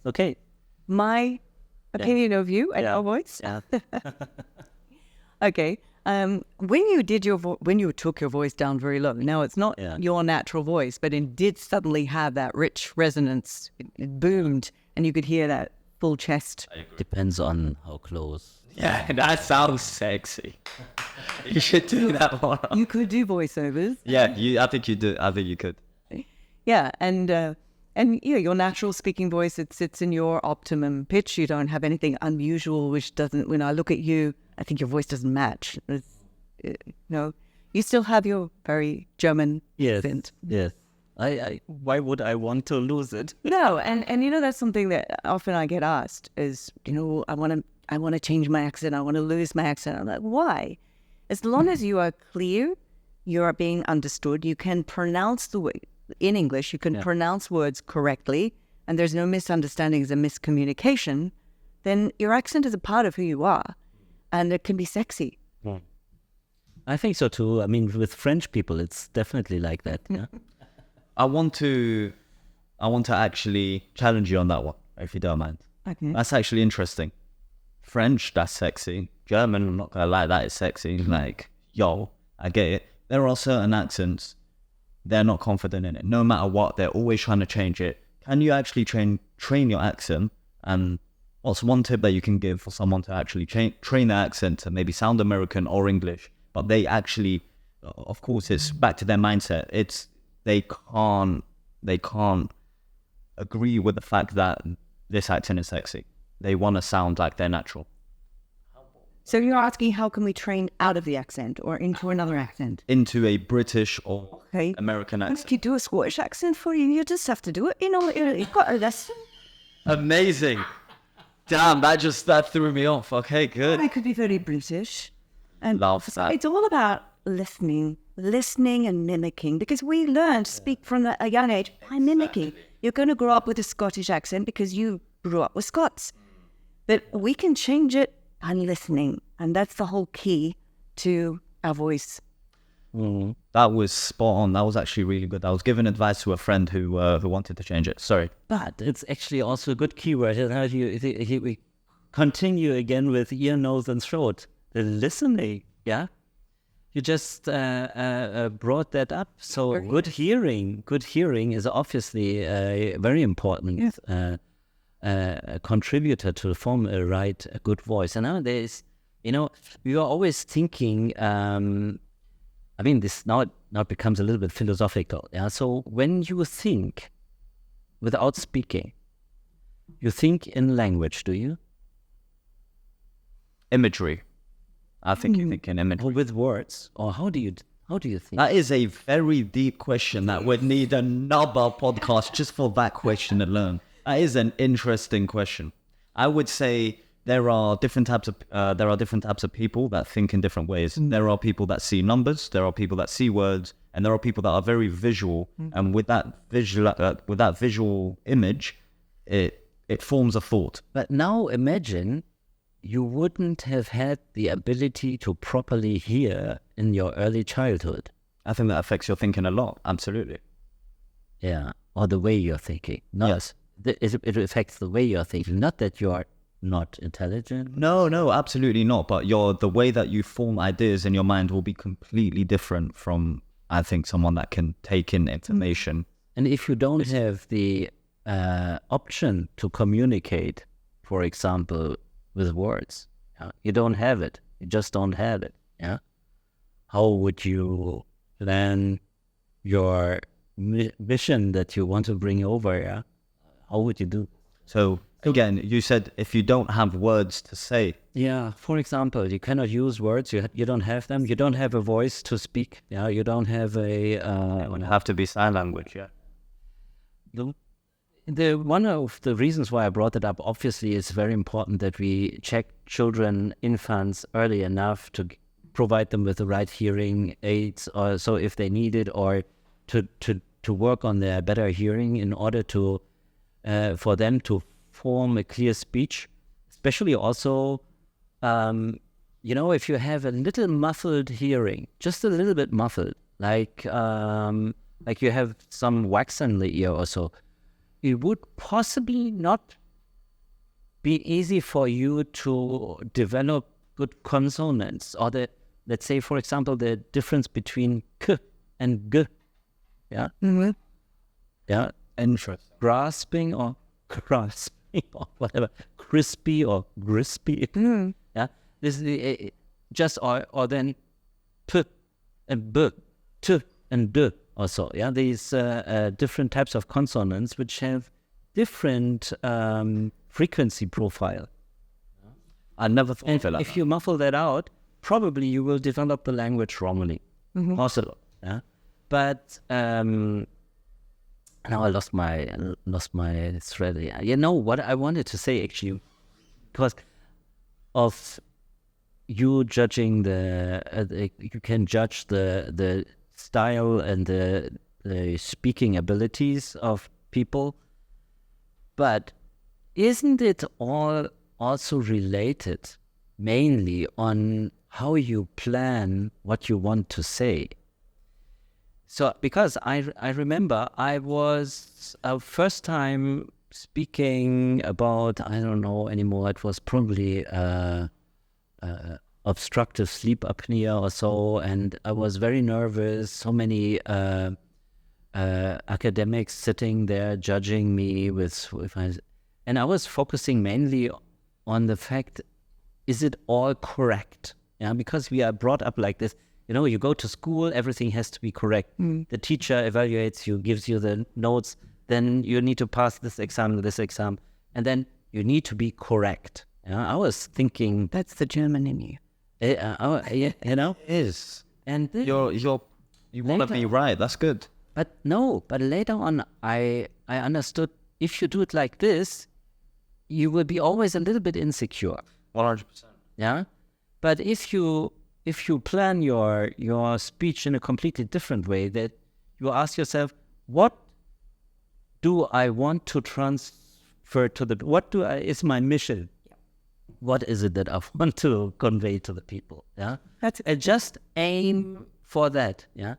Okay. My opinion of you and your voice. Yeah. Okay. When you did when you took your voice down very low, now it's not your natural voice, but it did suddenly have that rich resonance. It boomed, and you could hear that full chest. Depends on how close. Yeah, that sounds sexy. You should do that one. You could do voiceovers. Yeah, I think you do. I think you could. Yeah, and your natural speaking voice, it sits in your optimum pitch. You don't have anything unusual, which doesn't. When I look at you, I think your voice doesn't match. You still have your very German accent. Yes. Why would I want to lose it? No, and that's something that often I get asked is, I want to change my accent. I want to lose my accent. I'm like, why? As long as you are clear, you are being understood. You can pronounce in English, you can pronounce words correctly, and there's no misunderstandings and miscommunication, then your accent is a part of who you are, and it can be sexy. I think so too. I mean, with French people, it's definitely like that. Yeah. I want to actually challenge you on that one, if you don't mind. Okay. That's actually interesting. French, that's sexy. German, I'm not gonna lie, that is sexy. Like, yo, I get it. There are certain accents, they're not confident in it. No matter what, they're always trying to change it. Can you actually train your accent? And what's one tip that you can give for someone to actually train their accent to maybe sound American or English, but they actually, of course, it's back to their mindset. They can't agree with the fact that this accent is sexy. They want to sound like they're natural. So you're asking how can we train out of the accent or into another accent? Into a British or American accent. If you do a Scottish accent for you, you just have to do it. You've got a lesson. Amazing. Damn, that threw me off. Okay, good. I could be very British. And love that. It's all about listening and mimicking, because we learn to speak from a young age by mimicking. You're going to grow up with a Scottish accent because you grew up with Scots. But we can change it by listening, and that's the whole key to our voice. Mm. That was spot on. That was actually really good. I was giving advice to a friend who wanted to change it. Sorry. But it's actually also a good keyword. We continue again with ear, nose, and throat. The listening, yeah? You just brought that up. So good hearing is obviously a very important contributor to form a good voice. And nowadays, we are always thinking, this now becomes a little bit philosophical. Yeah. So when you think without speaking, you think in language, do you? Imagery. I think you think in imagery. Or with words, or how do you think? That is a very deep question that would need another podcast just for that question alone. That is an interesting question. I would say there are different types of people that think in different ways. There are people that see numbers, there are people that see words, and there are people that are very visual. And with that visual image, it forms a thought. But now imagine you wouldn't have had the ability to properly hear in your early childhood. I think that affects your thinking a lot. Absolutely. Yeah, or the way you're thinking. Yes. It affects the way you're thinking, not that you're not intelligent. No, absolutely not. But the way that you form ideas in your mind will be completely different from, I think, someone that can take in information. And if you don't have the option to communicate, for example, with words, you don't have it. You just don't have it. Yeah. How would you plan your vision that you want to bring over? Yeah. How would you do? So again, you said if you don't have words to say. Yeah. For example, you cannot use words. You don't have them. You don't have a voice to speak. Yeah. You don't have a. It would have to be sign language. Yeah. One of the reasons why I brought it up, obviously, is very important that we check infants early enough to provide them with the right hearing aids, or so if they need it, or to work on their better hearing in order to for them to form a clear speech, especially also if you have a little muffled hearing, just a little bit muffled, like you have some wax in the ear or so, it would possibly not be easy for you to develop good consonants, or let's say, for example, the difference between k and g. Yeah. Mm-hmm. Yeah. And grasping or whatever, crispy or crispy. Mm. Yeah. This is just or then p and b, t and d also. Yeah. These different types of consonants which have different frequency profile. I never thought of it like if that. you muffle that out, probably you will develop the language wrongly. Mm-hmm. Possible. Yeah. But now I lost my thread. You know what I wanted to say actually, because of you judging you can judge the style and the speaking abilities of people, but isn't it all also related mainly on how you plan what you want to say? So, because I remember I was first time speaking about, I don't know anymore, it was probably obstructive sleep apnea or so, and I was very nervous, so many academics sitting there judging me and I was focusing mainly on the fact, is it all correct? Yeah, because we are brought up like this. You go to school, everything has to be correct. Mm. The teacher evaluates you, gives you the notes, then you need to pass this exam, and then you need to be correct. I was thinking... That's the German in you. It is. And then, You want to be right. That's good. But later on, I understood, if you do it like this, you will be always a little bit insecure. 100%. Yeah, but if you plan your speech in a completely different way, that you ask yourself, what do I want to transfer to is my mission? Yeah. What is it that I want to convey to the people? Yeah, and just aim for that. Yeah,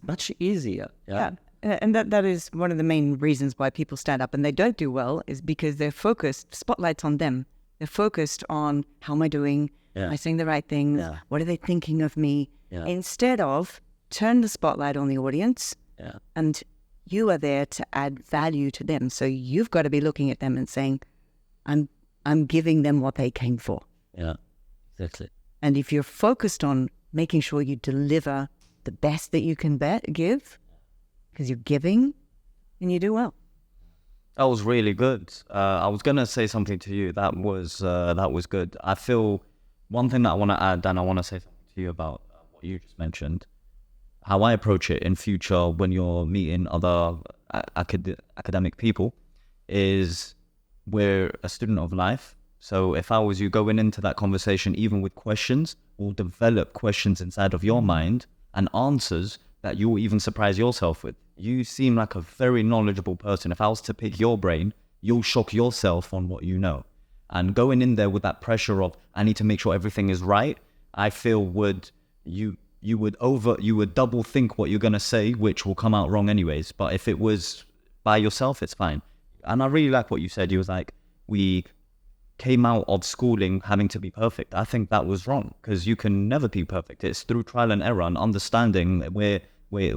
much easier. Yeah. And that is one of the main reasons why people stand up and they don't do well, is because they're focused, spotlight's on them. They're focused on, how am I doing? Yeah. Am I saying the right things? Yeah. What are they thinking of me? Yeah. Instead of turn the spotlight on the audience, and you are there to add value to them. So you've got to be looking at them and saying, I'm giving them what they came for. Yeah, exactly. And if you're focused on making sure you deliver the best that you can give, because you're giving, and you do well. That was really good. I was gonna say something to you. That was good. I feel one thing that I want to add, and I want to say something to you about what you just mentioned. How I approach it in future when you're meeting other academic people is, we're a student of life. So if I was you going into that conversation, even with questions, we'll develop questions inside of your mind and answers that you'll even surprise yourself with. You seem like a very knowledgeable person. If I was to pick your brain, you'll shock yourself on what you know. And going in there with that pressure of, I need to make sure everything is right, I feel you would double think what you're going to say, which will come out wrong anyways. But if it was by yourself, it's fine. And I really like what you said. You was like, we came out of schooling having to be perfect. I think that was wrong, because you can never be perfect. It's through trial and error and understanding where we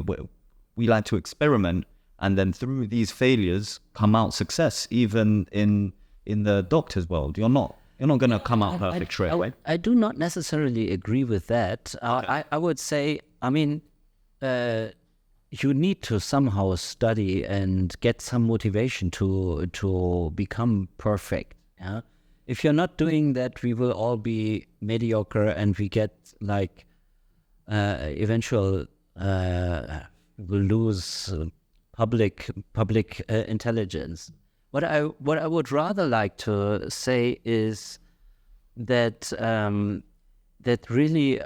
like to experiment, and then through these failures come out success. Even in the doctor's world, you're not going to come out perfect straight away. I do not necessarily agree with that. Okay. I would say, you need to somehow study and get some motivation to become perfect. Yeah. If you're not doing that, we will all be mediocre, and we get like eventual we'll lose public intelligence. What I would rather like to say is that that really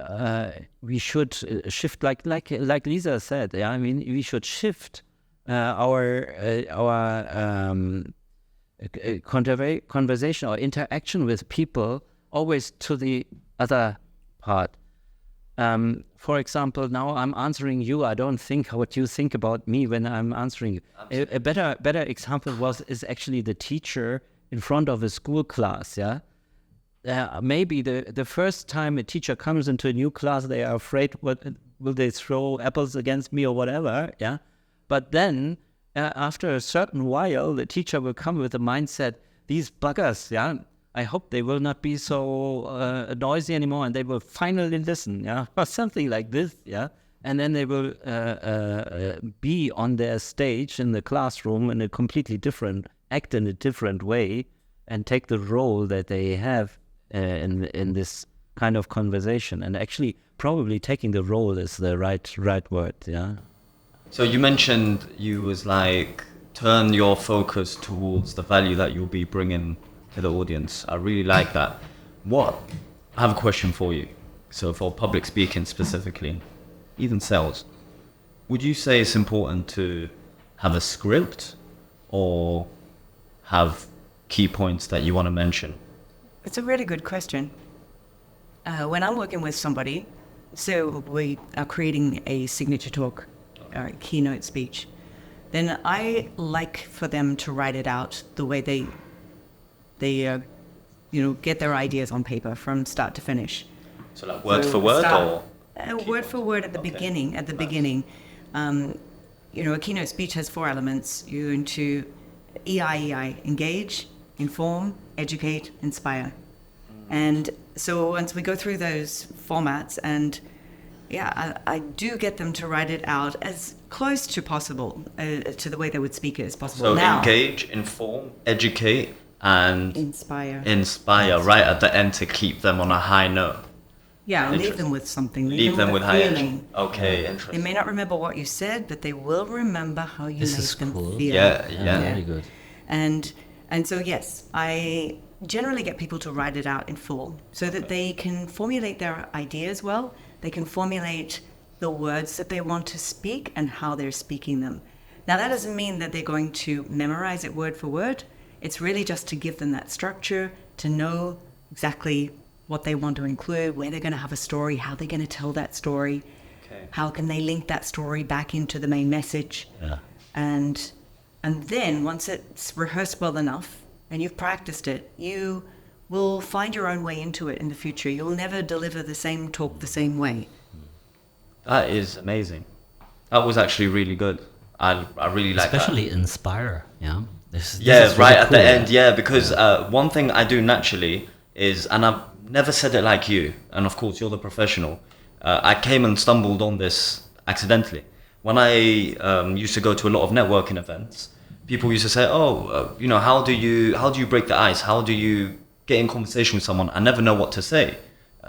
we should shift, like Lisa said. Yeah, I mean, we should shift our conversation or interaction with people always to the other part. For example, now I'm answering you. I don't think what you think about me when I'm answering you. A better example is actually the teacher in front of a school class. Yeah, maybe the first time a teacher comes into a new class, they are afraid what will they throw apples against me or whatever. Yeah, but then after a certain while, the teacher will come with the mindset: these buggers. Yeah. I hope they will not be so noisy anymore, and they will finally listen, yeah, or something like this, yeah. And then they will be on their stage in the classroom in a completely different, act in a different way, and take the role that they have in this kind of conversation. And actually, probably taking the role is the right word, yeah. So you mentioned you was like turn your focus towards the value that you'll be bringing to the audience. I really like that. I have a question for you. So for public speaking specifically, even sales, would you say it's important to have a script or have key points that you want to mention? It's a really good question. When I'm working with somebody, so we are creating a signature talk or a keynote speech, then I like for them to write it out the way they get their ideas on paper from start to finish. So like word for word or? Word for word at the beginning. At the beginning, a keynote speech has 4 elements. You're into EI, engage, inform, educate, inspire. And so once we go through those formats, and I do get them to write it out as close to possible to the way they would speak it as possible. So now, engage, inform, educate, and inspire right at the end to keep them on a high note. Yeah, leave them with something. Leave them with high feeling. Okay, interesting. They may not remember what you said, but they will remember how you made them feel. Yeah, very good. And so yes, I generally get people to write it out in full so that they can formulate their ideas well. They can formulate the words that they want to speak and how they're speaking them. Now that doesn't mean that they're going to memorize it word for word. It's really just to give them that structure, to know exactly what they want to include, where they're going to have a story, how they're going to tell that story, how can they link that story back into the main message. Yeah. And then once it's rehearsed well enough and you've practiced it, you will find your own way into it in the future. You'll never deliver the same talk the same way. That is amazing. That was actually really good. I really like that. Especially inspire, yeah. This Right is really at cool, the end, because one thing I do naturally is, and I've never said it like you, and of course you're the professional, I came and stumbled on this accidentally. When I used to go to a lot of networking events, people used to say, how do you break the ice? How do you get in conversation with someone? I never know what to say.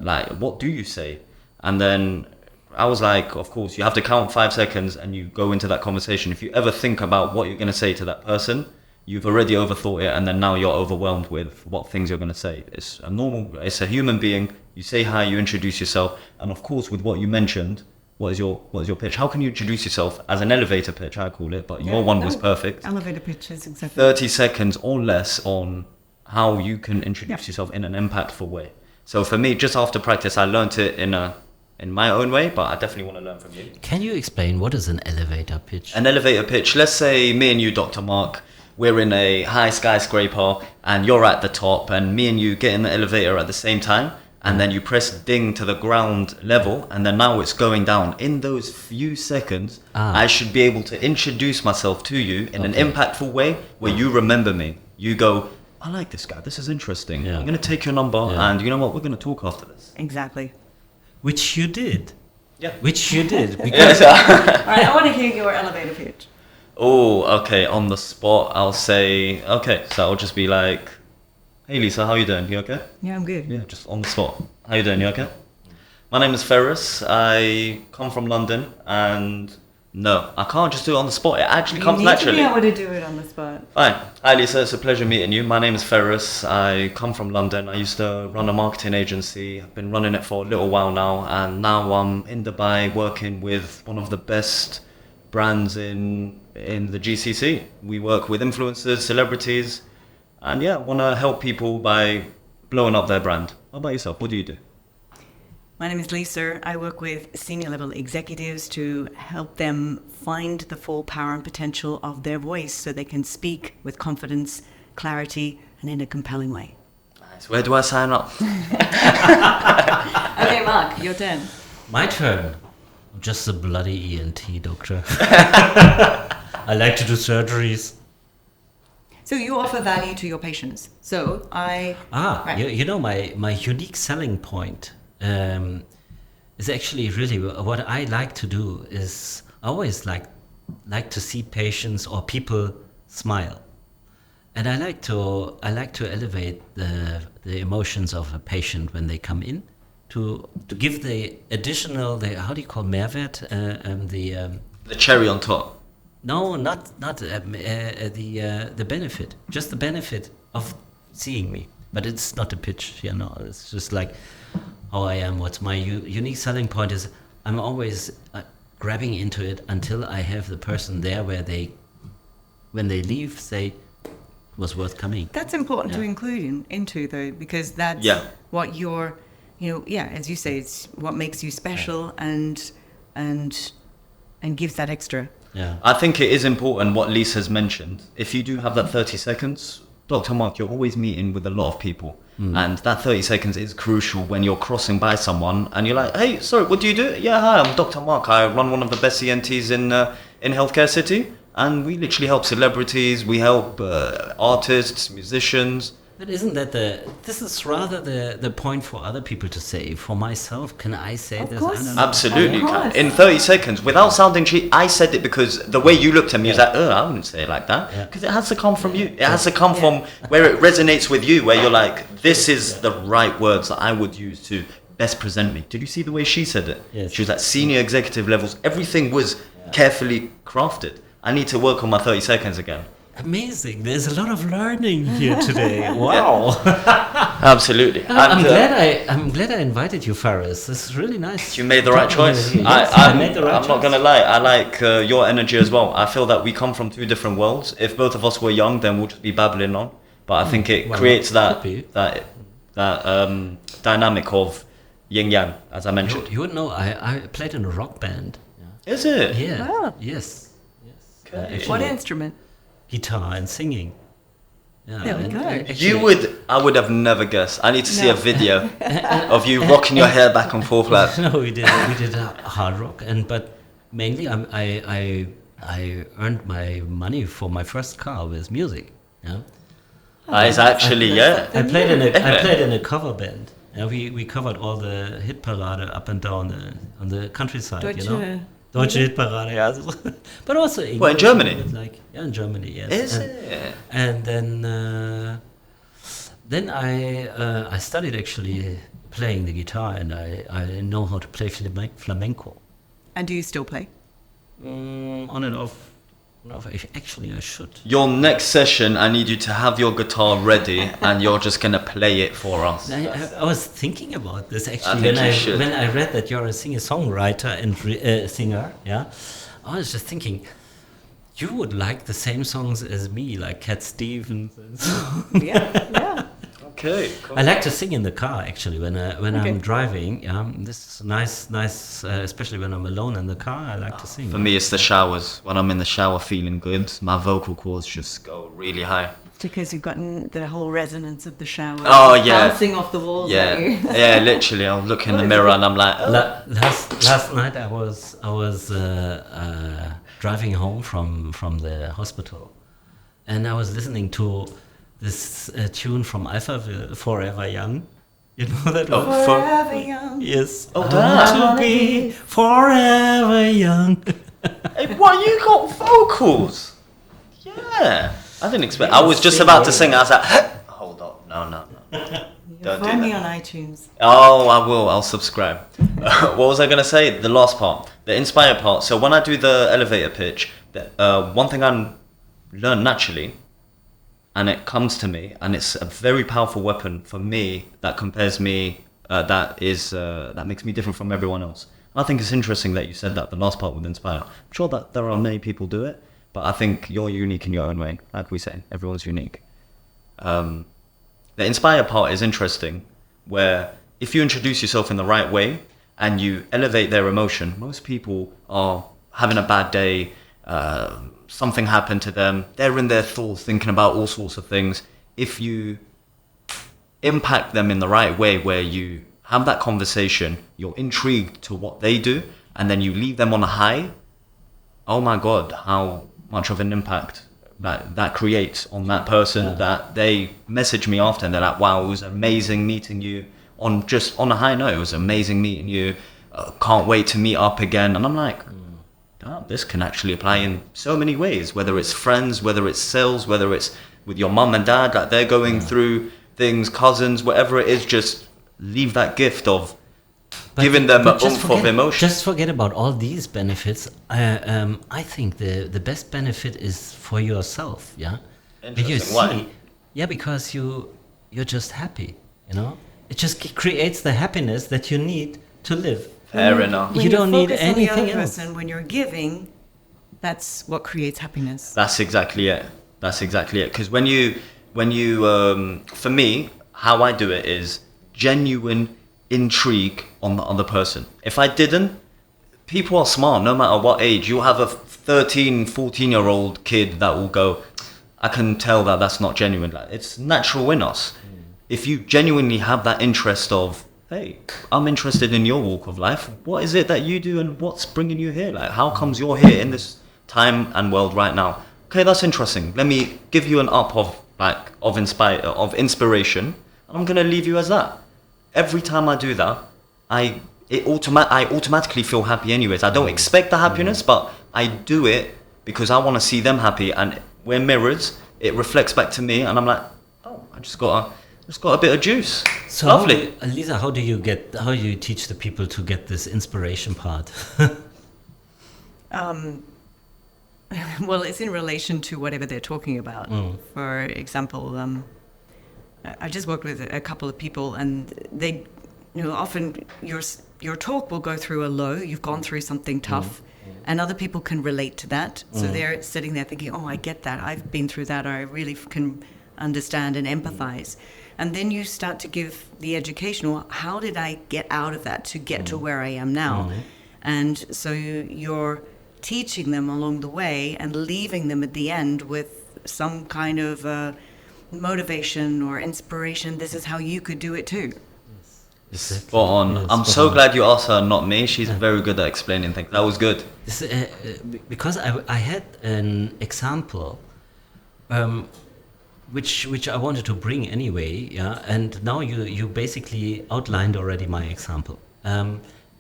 Like, what do you say? And then I was like, of course, you have to count 5 seconds and you go into that conversation. If you ever think about what you're going to say to that person, you've already overthought it, and then now you're overwhelmed with what things you're going to say. It's a human being. You say hi, you introduce yourself, and of course, with what you mentioned, what is your pitch? How can you introduce yourself as an elevator pitch? I call it, but your one was perfect. Elevator pitches, exactly. 30 seconds or less on how you can introduce yourself in an impactful way. So for me, just after practice, I learned it in my own way, but I definitely want to learn from you. Can you explain what is an elevator pitch? An elevator pitch, let's say me and you, Dr. Marc, we're in a high skyscraper and you're at the top, and me and you get in the elevator at the same time, and then you press ding to the ground level, and then now it's going down. In those few seconds, I should be able to introduce myself to you in an impactful way where you remember me. You go, I like this guy, this is interesting. Yeah. I'm going to take your number, and you know what, we're going to talk after this. Exactly. Which you did. Yeah. Which you did. Because All right, I want to hear your elevator pitch. Oh, okay, on the spot, I'll say, so I'll just be like, hey Lisa, how you doing? You okay? Yeah, I'm good. Yeah, just on the spot. How you doing? You okay? My name is Faress. I come from London, and no, I can't just do it on the spot. It actually comes naturally. You need to be able to do it on the spot. Fine. Hi Lisa, it's a pleasure meeting you. My name is Faress. I come from London. I used to run a marketing agency. I've been running it for a little while now, and now I'm in Dubai working with one of the best brands in the GCC. We work with influencers, celebrities, and want to help people by blowing up their brand. How about yourself? What do you do? My name is Lisa. I work with senior level executives to help them find the full power and potential of their voice so they can speak with confidence, clarity, and in a compelling way. Nice. Where do I sign up? Okay, Mark, your turn. My turn. I'm just a bloody ENT doctor. I like to do surgeries. So you offer value to your patients. So right. You know, my unique selling point is actually really what I like to do is I always like to see patients or people smile. And I like to elevate the emotions of a patient when they come in, to give the additional, how do you call Mehrwert? The cherry on top. No, not the benefit, just the benefit of seeing me. But it's not a pitch, it's just like how I am. What's my unique selling point is I'm always grabbing into it until I have the person there where when they leave, say, was worth coming. That's important to include into though, because that's what you're, as you say, it's what makes you special and gives that extra. Yeah. I think it is important what Lisa's mentioned. If you do have that 30 seconds, Dr. Marc, you're always meeting with a lot of people. And that 30 seconds is crucial when you're crossing by someone and you're like, hey, sorry, what do you do? Yeah, hi, I'm Dr. Marc. I run one of the best ENTs in Healthcare City. And we literally help celebrities, we help artists, musicians. But isn't that this is rather the point for other people to say. For myself, can I say this? Course. I don't know. Absolutely. In 30 seconds, without sounding cheap, I said it because the way you looked at me is like, I wouldn't say it like that. Because it has to come from you. It has to come from where it resonates with you, where you're like, this is the right words that I would use to best present me. Did you see the way she said it? Yes. She was at senior executive levels. Everything was carefully crafted. I need to work on my 30 seconds again. Amazing. There's a lot of learning here today. Wow. Absolutely. I'm glad I invited you, Faress. This is really nice. You made the right choice. I made the right I'm choice. not going to lie. I like your energy as well. I feel that we come from two different worlds. If both of us were young, then we'll just be babbling on. But I think it creates that dynamic of yin yang, as I mentioned. You would know, I played in a rock band. Is it? Yeah. Wow. Yes. Okay. What instrument? Guitar and singing. There we go. I would have never guessed. I need to see a video of you rocking your hair back and forth like. No, we did hard rock, but mainly I earned my money for my first car with music. Yeah. It's actually I played in a cover band. We covered all the hit parade up and down on the countryside. Deutsche Hitparade, yeah. But also English. Well, in Germany? In Germany, yes. Is it? And then I studied actually playing the guitar, and I know how to play flamenco. And do you still play? On and off. Actually, I should. Your next session, I need you to have your guitar ready, and you're just gonna play it for us. I was thinking about this actually when I read that you're a singer-songwriter and singer. Yeah, I was just thinking, you would like the same songs as me, like Cat Stevens. And so. Yeah. Okay. Cool. I like to sing in the car actually when I'm driving. This is nice, especially when I'm alone in the car. I like to sing. For me, it's the showers. When I'm in the shower feeling good, my vocal cords just go really high. Because you've gotten the whole resonance of the shower. Oh yeah. Bouncing off the walls. Yeah. Yeah. Literally, I'll look in the mirror and I'm like. Last night I was driving home from the hospital, and I was listening to this tune from Alphaville, Forever Young. You know that one? Forever young. Yes. Oh, I want to be forever young. Hey, what, you got vocals? Yeah. I didn't expect. I was just about to sing. I was like, hold up. No. Don't Find do me that. on iTunes. Oh, I will. I'll subscribe. What was I going to say? The last part. The inspire part. So when I do the elevator pitch, one thing I learned naturally, and it comes to me, and it's a very powerful weapon for me that compares me, that makes me different from everyone else. I think it's interesting that you said that, the last part with inspire. I'm sure that there are many people do it, but I think you're unique in your own way. Like we say, everyone's unique. The inspire part is interesting, where if you introduce yourself in the right way and you elevate their emotion, most people are having a bad day, something happened to them, they're in their thoughts thinking about all sorts of things. If you impact them in the right way, where you have that conversation, you're intrigued to what they do, and then you leave them on a high, oh my God, how much of an impact that creates on that person, that they message me after and they're like, wow, it was amazing meeting you on a high note. It was amazing meeting you. Can't wait to meet up again. And I'm like, damn, this can actually apply in so many ways, whether it's friends, whether it's sales, whether it's with your mum and dad, like they're going through things, cousins, whatever it is, just leave that gift of giving them an oomph of emotion. Just forget about all these benefits. I think the best benefit is for yourself. Yeah. Interesting. Why? Yeah, because you're just happy. You know, it just creates the happiness that you need to live. Fair enough. You don't need anything else. And when you're giving, that's what creates happiness. That's exactly it. Because when you, for me, how I do it is genuine intrigue on the other person. If I didn't, people are smart no matter what age. You'll have a 13, 14-year-old kid that will go, I can tell that that's not genuine. Like, it's natural in us. If you genuinely have that interest of, hey, I'm interested in your walk of life. What is it that you do and what's bringing you here? Like, how comes you're here in this time and world right now? Okay, that's interesting. Let me give you an up of inspiration. I'm gonna leave you as that. Every time I do that, I automatically feel happy anyways. I don't expect the happiness, but I do it because I want to see them happy, and we're mirrors. It reflects back to me, and I'm like, oh, I just got a bit of juice. So lovely. Lisa, how do you teach the people to get this inspiration part? Well, it's in relation to whatever they're talking about. For example, I just worked with a couple of people, and they, often your talk will go through a low. You've gone through something tough, and other people can relate to that. So they're sitting there thinking, "Oh, I get that. I've been through that. I really can understand and empathize." And then you start to give the educational. How did I get out of that to get to where I am now? And so you're teaching them along the way and leaving them at the end with some kind of motivation or inspiration. This is how you could do it too. Spot on. I'm so glad you asked her, not me. She's very good at explaining things. That was good. Because I had an example, which I wanted to bring anyway. Yeah, and now you basically outlined already my example. I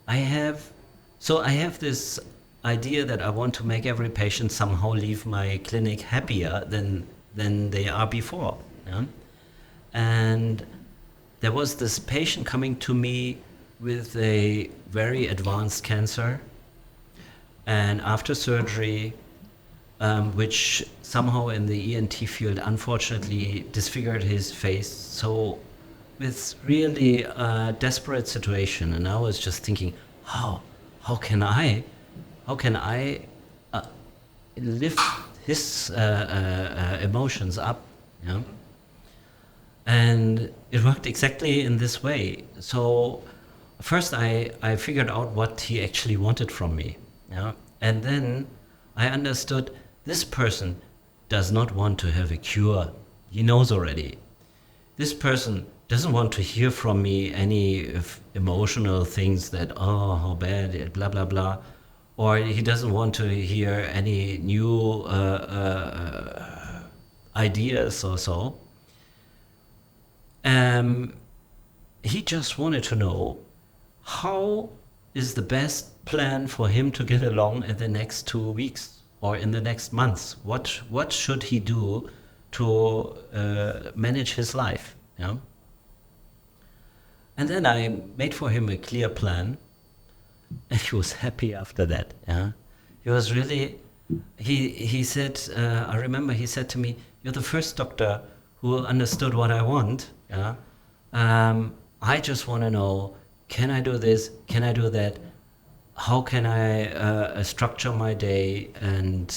have this idea that I want to make every patient somehow leave my clinic happier than they are before. Yeah? And there was this patient coming to me with a very advanced cancer, and after surgery, which somehow in the ENT field unfortunately disfigured his face. So with really a desperate situation, and I was just thinking, how can I lift his emotions up, yeah? And it worked exactly in this way. So first I figured out what he actually wanted from me, yeah? And then I understood this person does not want to have a cure. He knows already. This person doesn't want to hear from me any emotional things that, oh, how bad, blah, blah, blah. Or he doesn't want to hear any new ideas or so. He just wanted to know how is the best plan for him to get along in the next 2 weeks or in the next months. What should he do to manage his life? Yeah? And then I made for him a clear plan. And he was happy after that. Yeah, he was really. He said. I remember he said to me, "You're the first doctor who understood what I want. Yeah, I just want to know: can I do this? Can I do that? How can I structure my day?" And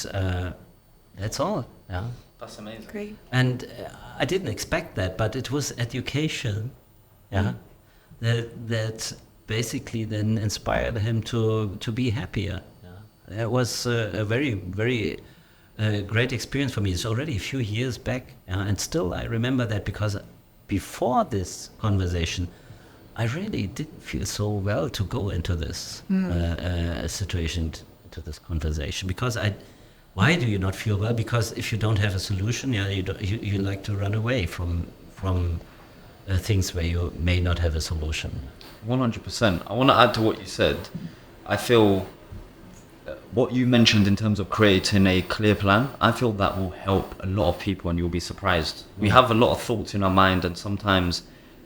that's all. Yeah, that's amazing. Great. And I didn't expect that, but it was education. Yeah. that basically then inspired him to be happier. Yeah. It was a very, very great experience for me. It's already a few years back, and still I remember that, because before this conversation, I really didn't feel so well to go into this situation, to this conversation, because why do you not feel well? Because if you don't have a solution, you like to run away from things where you may not have a solution. 100%. I want to add to what you said. I feel what you mentioned in terms of creating a clear plan, I feel that will help a lot of people, and you'll be surprised. We have a lot of thoughts in our mind, and sometimes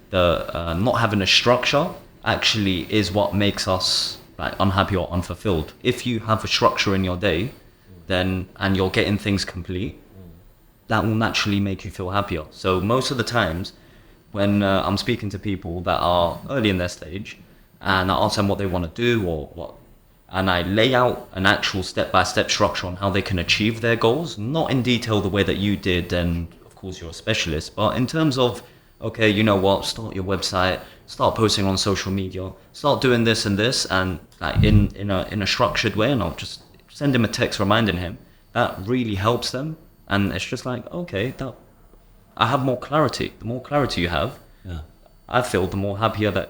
the not having a structure actually is what makes us like unhappy or unfulfilled. If you have a structure in your day, then and you're getting things complete, that will naturally make you feel happier. So most of the times when I'm speaking to people that are early in their stage, and I ask them what they want to do or what, and I lay out an actual step-by-step structure on how they can achieve their goals, not in detail the way that you did, and of course you're a specialist, but in terms of, okay, you know what, start your website, start posting on social media, start doing this and this, and like in a structured way, and I'll just send him a text reminding him. That really helps them, and it's just like, okay, I have more clarity. The more clarity you have, I feel the more happier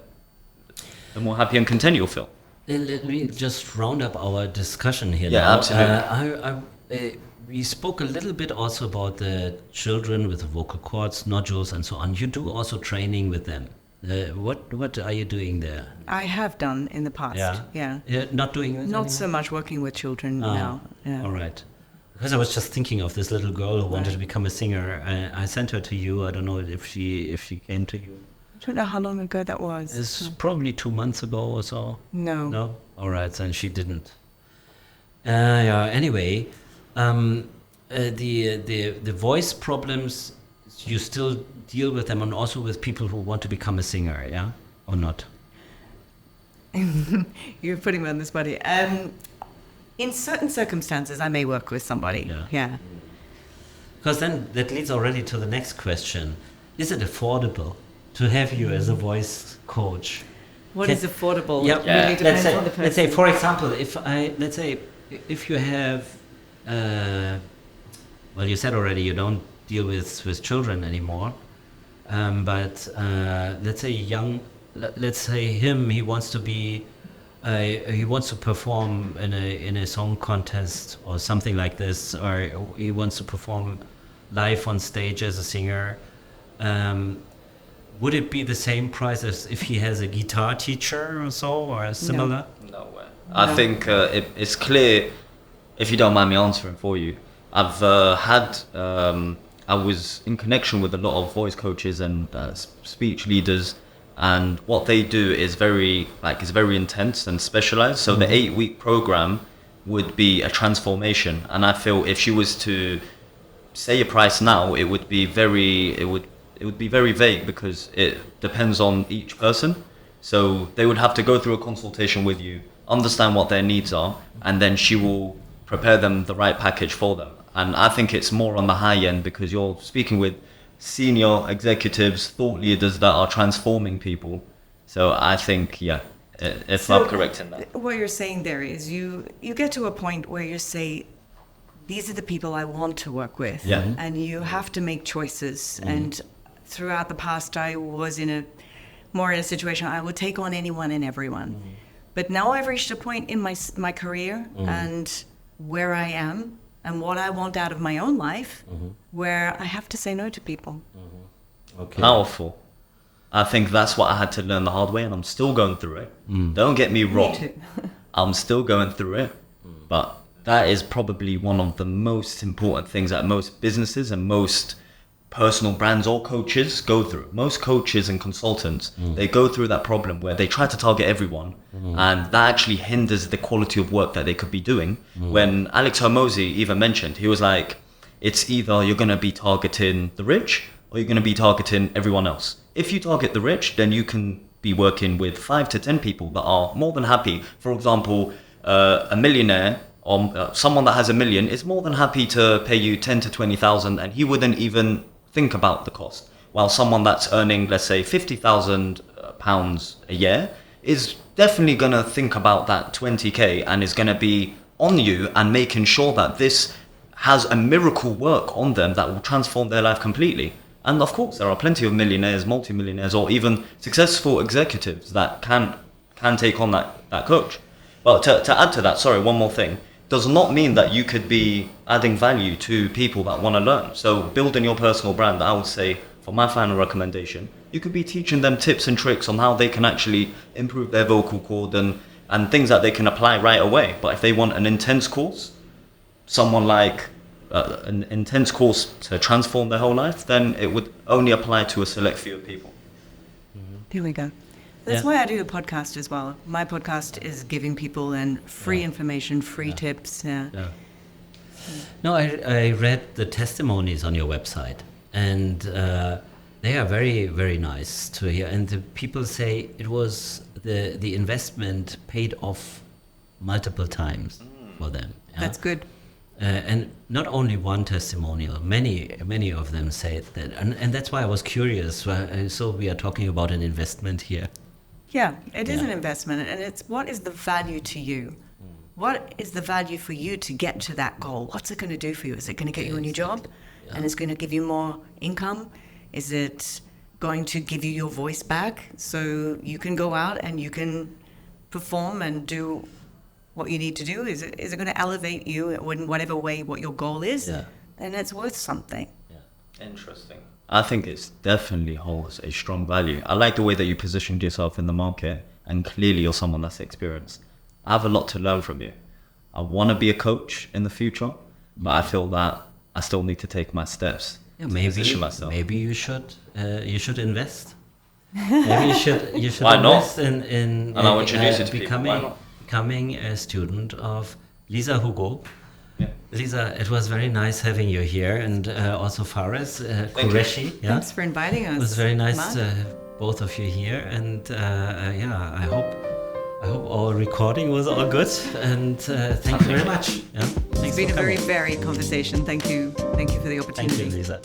and content you'll feel. Let me just round up our discussion here. Yeah, now. absolutely. We spoke a little bit also about the children with the vocal cords, nodules, and so on. You do also training with them. What are you doing there? I have done in the past. Yeah. Not doing it Not anymore? so much working with children now. Yeah. All right. Because I was just thinking of this little girl who wanted to become a singer. I sent her to you. I don't know if she came to you. I don't know how long ago that was. It's probably 2 months ago or so. No. No? All right, then she didn't. Anyway, the voice problems, you still deal with them, and also with people who want to become a singer, yeah? Or not? You're putting me on the spot here. In certain circumstances, I may work with somebody. Yeah. Because then that leads already to the next question. Is it affordable to have you as a voice coach? What is affordable? Yeah. Really depends on the person. Let's say, for example, if you have, well, you said already you don't deal with children anymore, but let's say he wants to be, he wants to perform in a song contest or something like this, or he wants to perform live on stage as a singer. Would it be the same price as if he has a guitar teacher or so, or similar? No way. I think it's clear, if you don't mind me answering for you. I've I was in connection with a lot of voice coaches and speech leaders, and what they do is very intense and specialized. So the 8-week program would be a transformation, and I feel if she was to say a price now, it would be very vague, because it depends on each person. So they would have to go through a consultation with you, understand what their needs are, and then she will prepare them the right package for them. And I think it's more on the high end, because you're speaking with senior executives, thought leaders that are transforming people. So I think, if I'm correct in that. What you're saying there is you get to a point where you say, these are the people I want to work with. Yeah. And you have to make choices. And throughout the past, I was more in a situation I would take on anyone and everyone. But now I've reached a point in my career and where I am and what I want out of my own life, where I have to say no to people. Okay. Powerful. I think that's what I had to learn the hard way, and I'm still going through it. Don't get me wrong. Me too. I'm still going through it, but that is probably one of the most important things that most businesses and most personal brands or coaches go through. Most coaches and consultants, they go through that problem where they try to target everyone, and that actually hinders the quality of work that they could be doing. When Alex Hormozy even mentioned, he was like, it's either you're going to be targeting the rich or you're going to be targeting everyone else. If you target the rich, then you can be working with 5 to 10 people that are more than happy. For example, a millionaire or someone that has $1 million is more than happy to pay you 10 to 20,000, and he wouldn't even think about the cost. While someone that's earning, let's say, £50,000 £100 a year is definitely going to think about that 20k and is going to be on you and making sure that this has a miracle work on them that will transform their life completely. And of course, there are plenty of millionaires, multimillionaires, or even successful executives that can take on that coach. Well, to add to that, sorry, one more thing, does not mean that you could be adding value to people that want to learn. So building your personal brand, I would say, for my final recommendation, you could be teaching them tips and tricks on how they can actually improve their vocal cord and things that they can apply right away. But if they want an intense course, someone like an intense course to transform their whole life, then it would only apply to a select few of people. There we go. That's why I do a podcast as well. My podcast is giving people free information, free tips. No, I read the testimonies on your website, and they are very, very nice to hear. And the people say it was the investment paid off multiple times for them. Yeah? That's good. And not only one testimonial, many of them say that, and that's why I was curious. So we are talking about an investment here. Yeah, it is an investment, and it's what is the value to you? What is the value for you to get to that goal? What's it going to do for you? Is it going to get you a new job, and it's going to give you more income? Is it going to give you your voice back so you can go out and you can perform and do what you need to do? Is it going to elevate you in whatever way what your goal is? Then it's worth something. Interesting. I think it definitely holds a strong value. I like the way that you positioned yourself in the market, and clearly you're someone that's experienced. I have a lot to learn from you. I want to be a coach in the future, but I feel that I still need to take my steps. Maybe you should invest. Maybe you should Why invest not? in and I'll introduce you to people. Why not? Becoming a student of Lisa Hugo. Lisa, it was very nice having you here, and also Faress, Qureshi. Thanks for inviting us. It was very nice to have both of you here, and I hope our recording was all good, and thank you very much. It's been a very varied conversation. Thank you for the opportunity. Thank you, Lisa.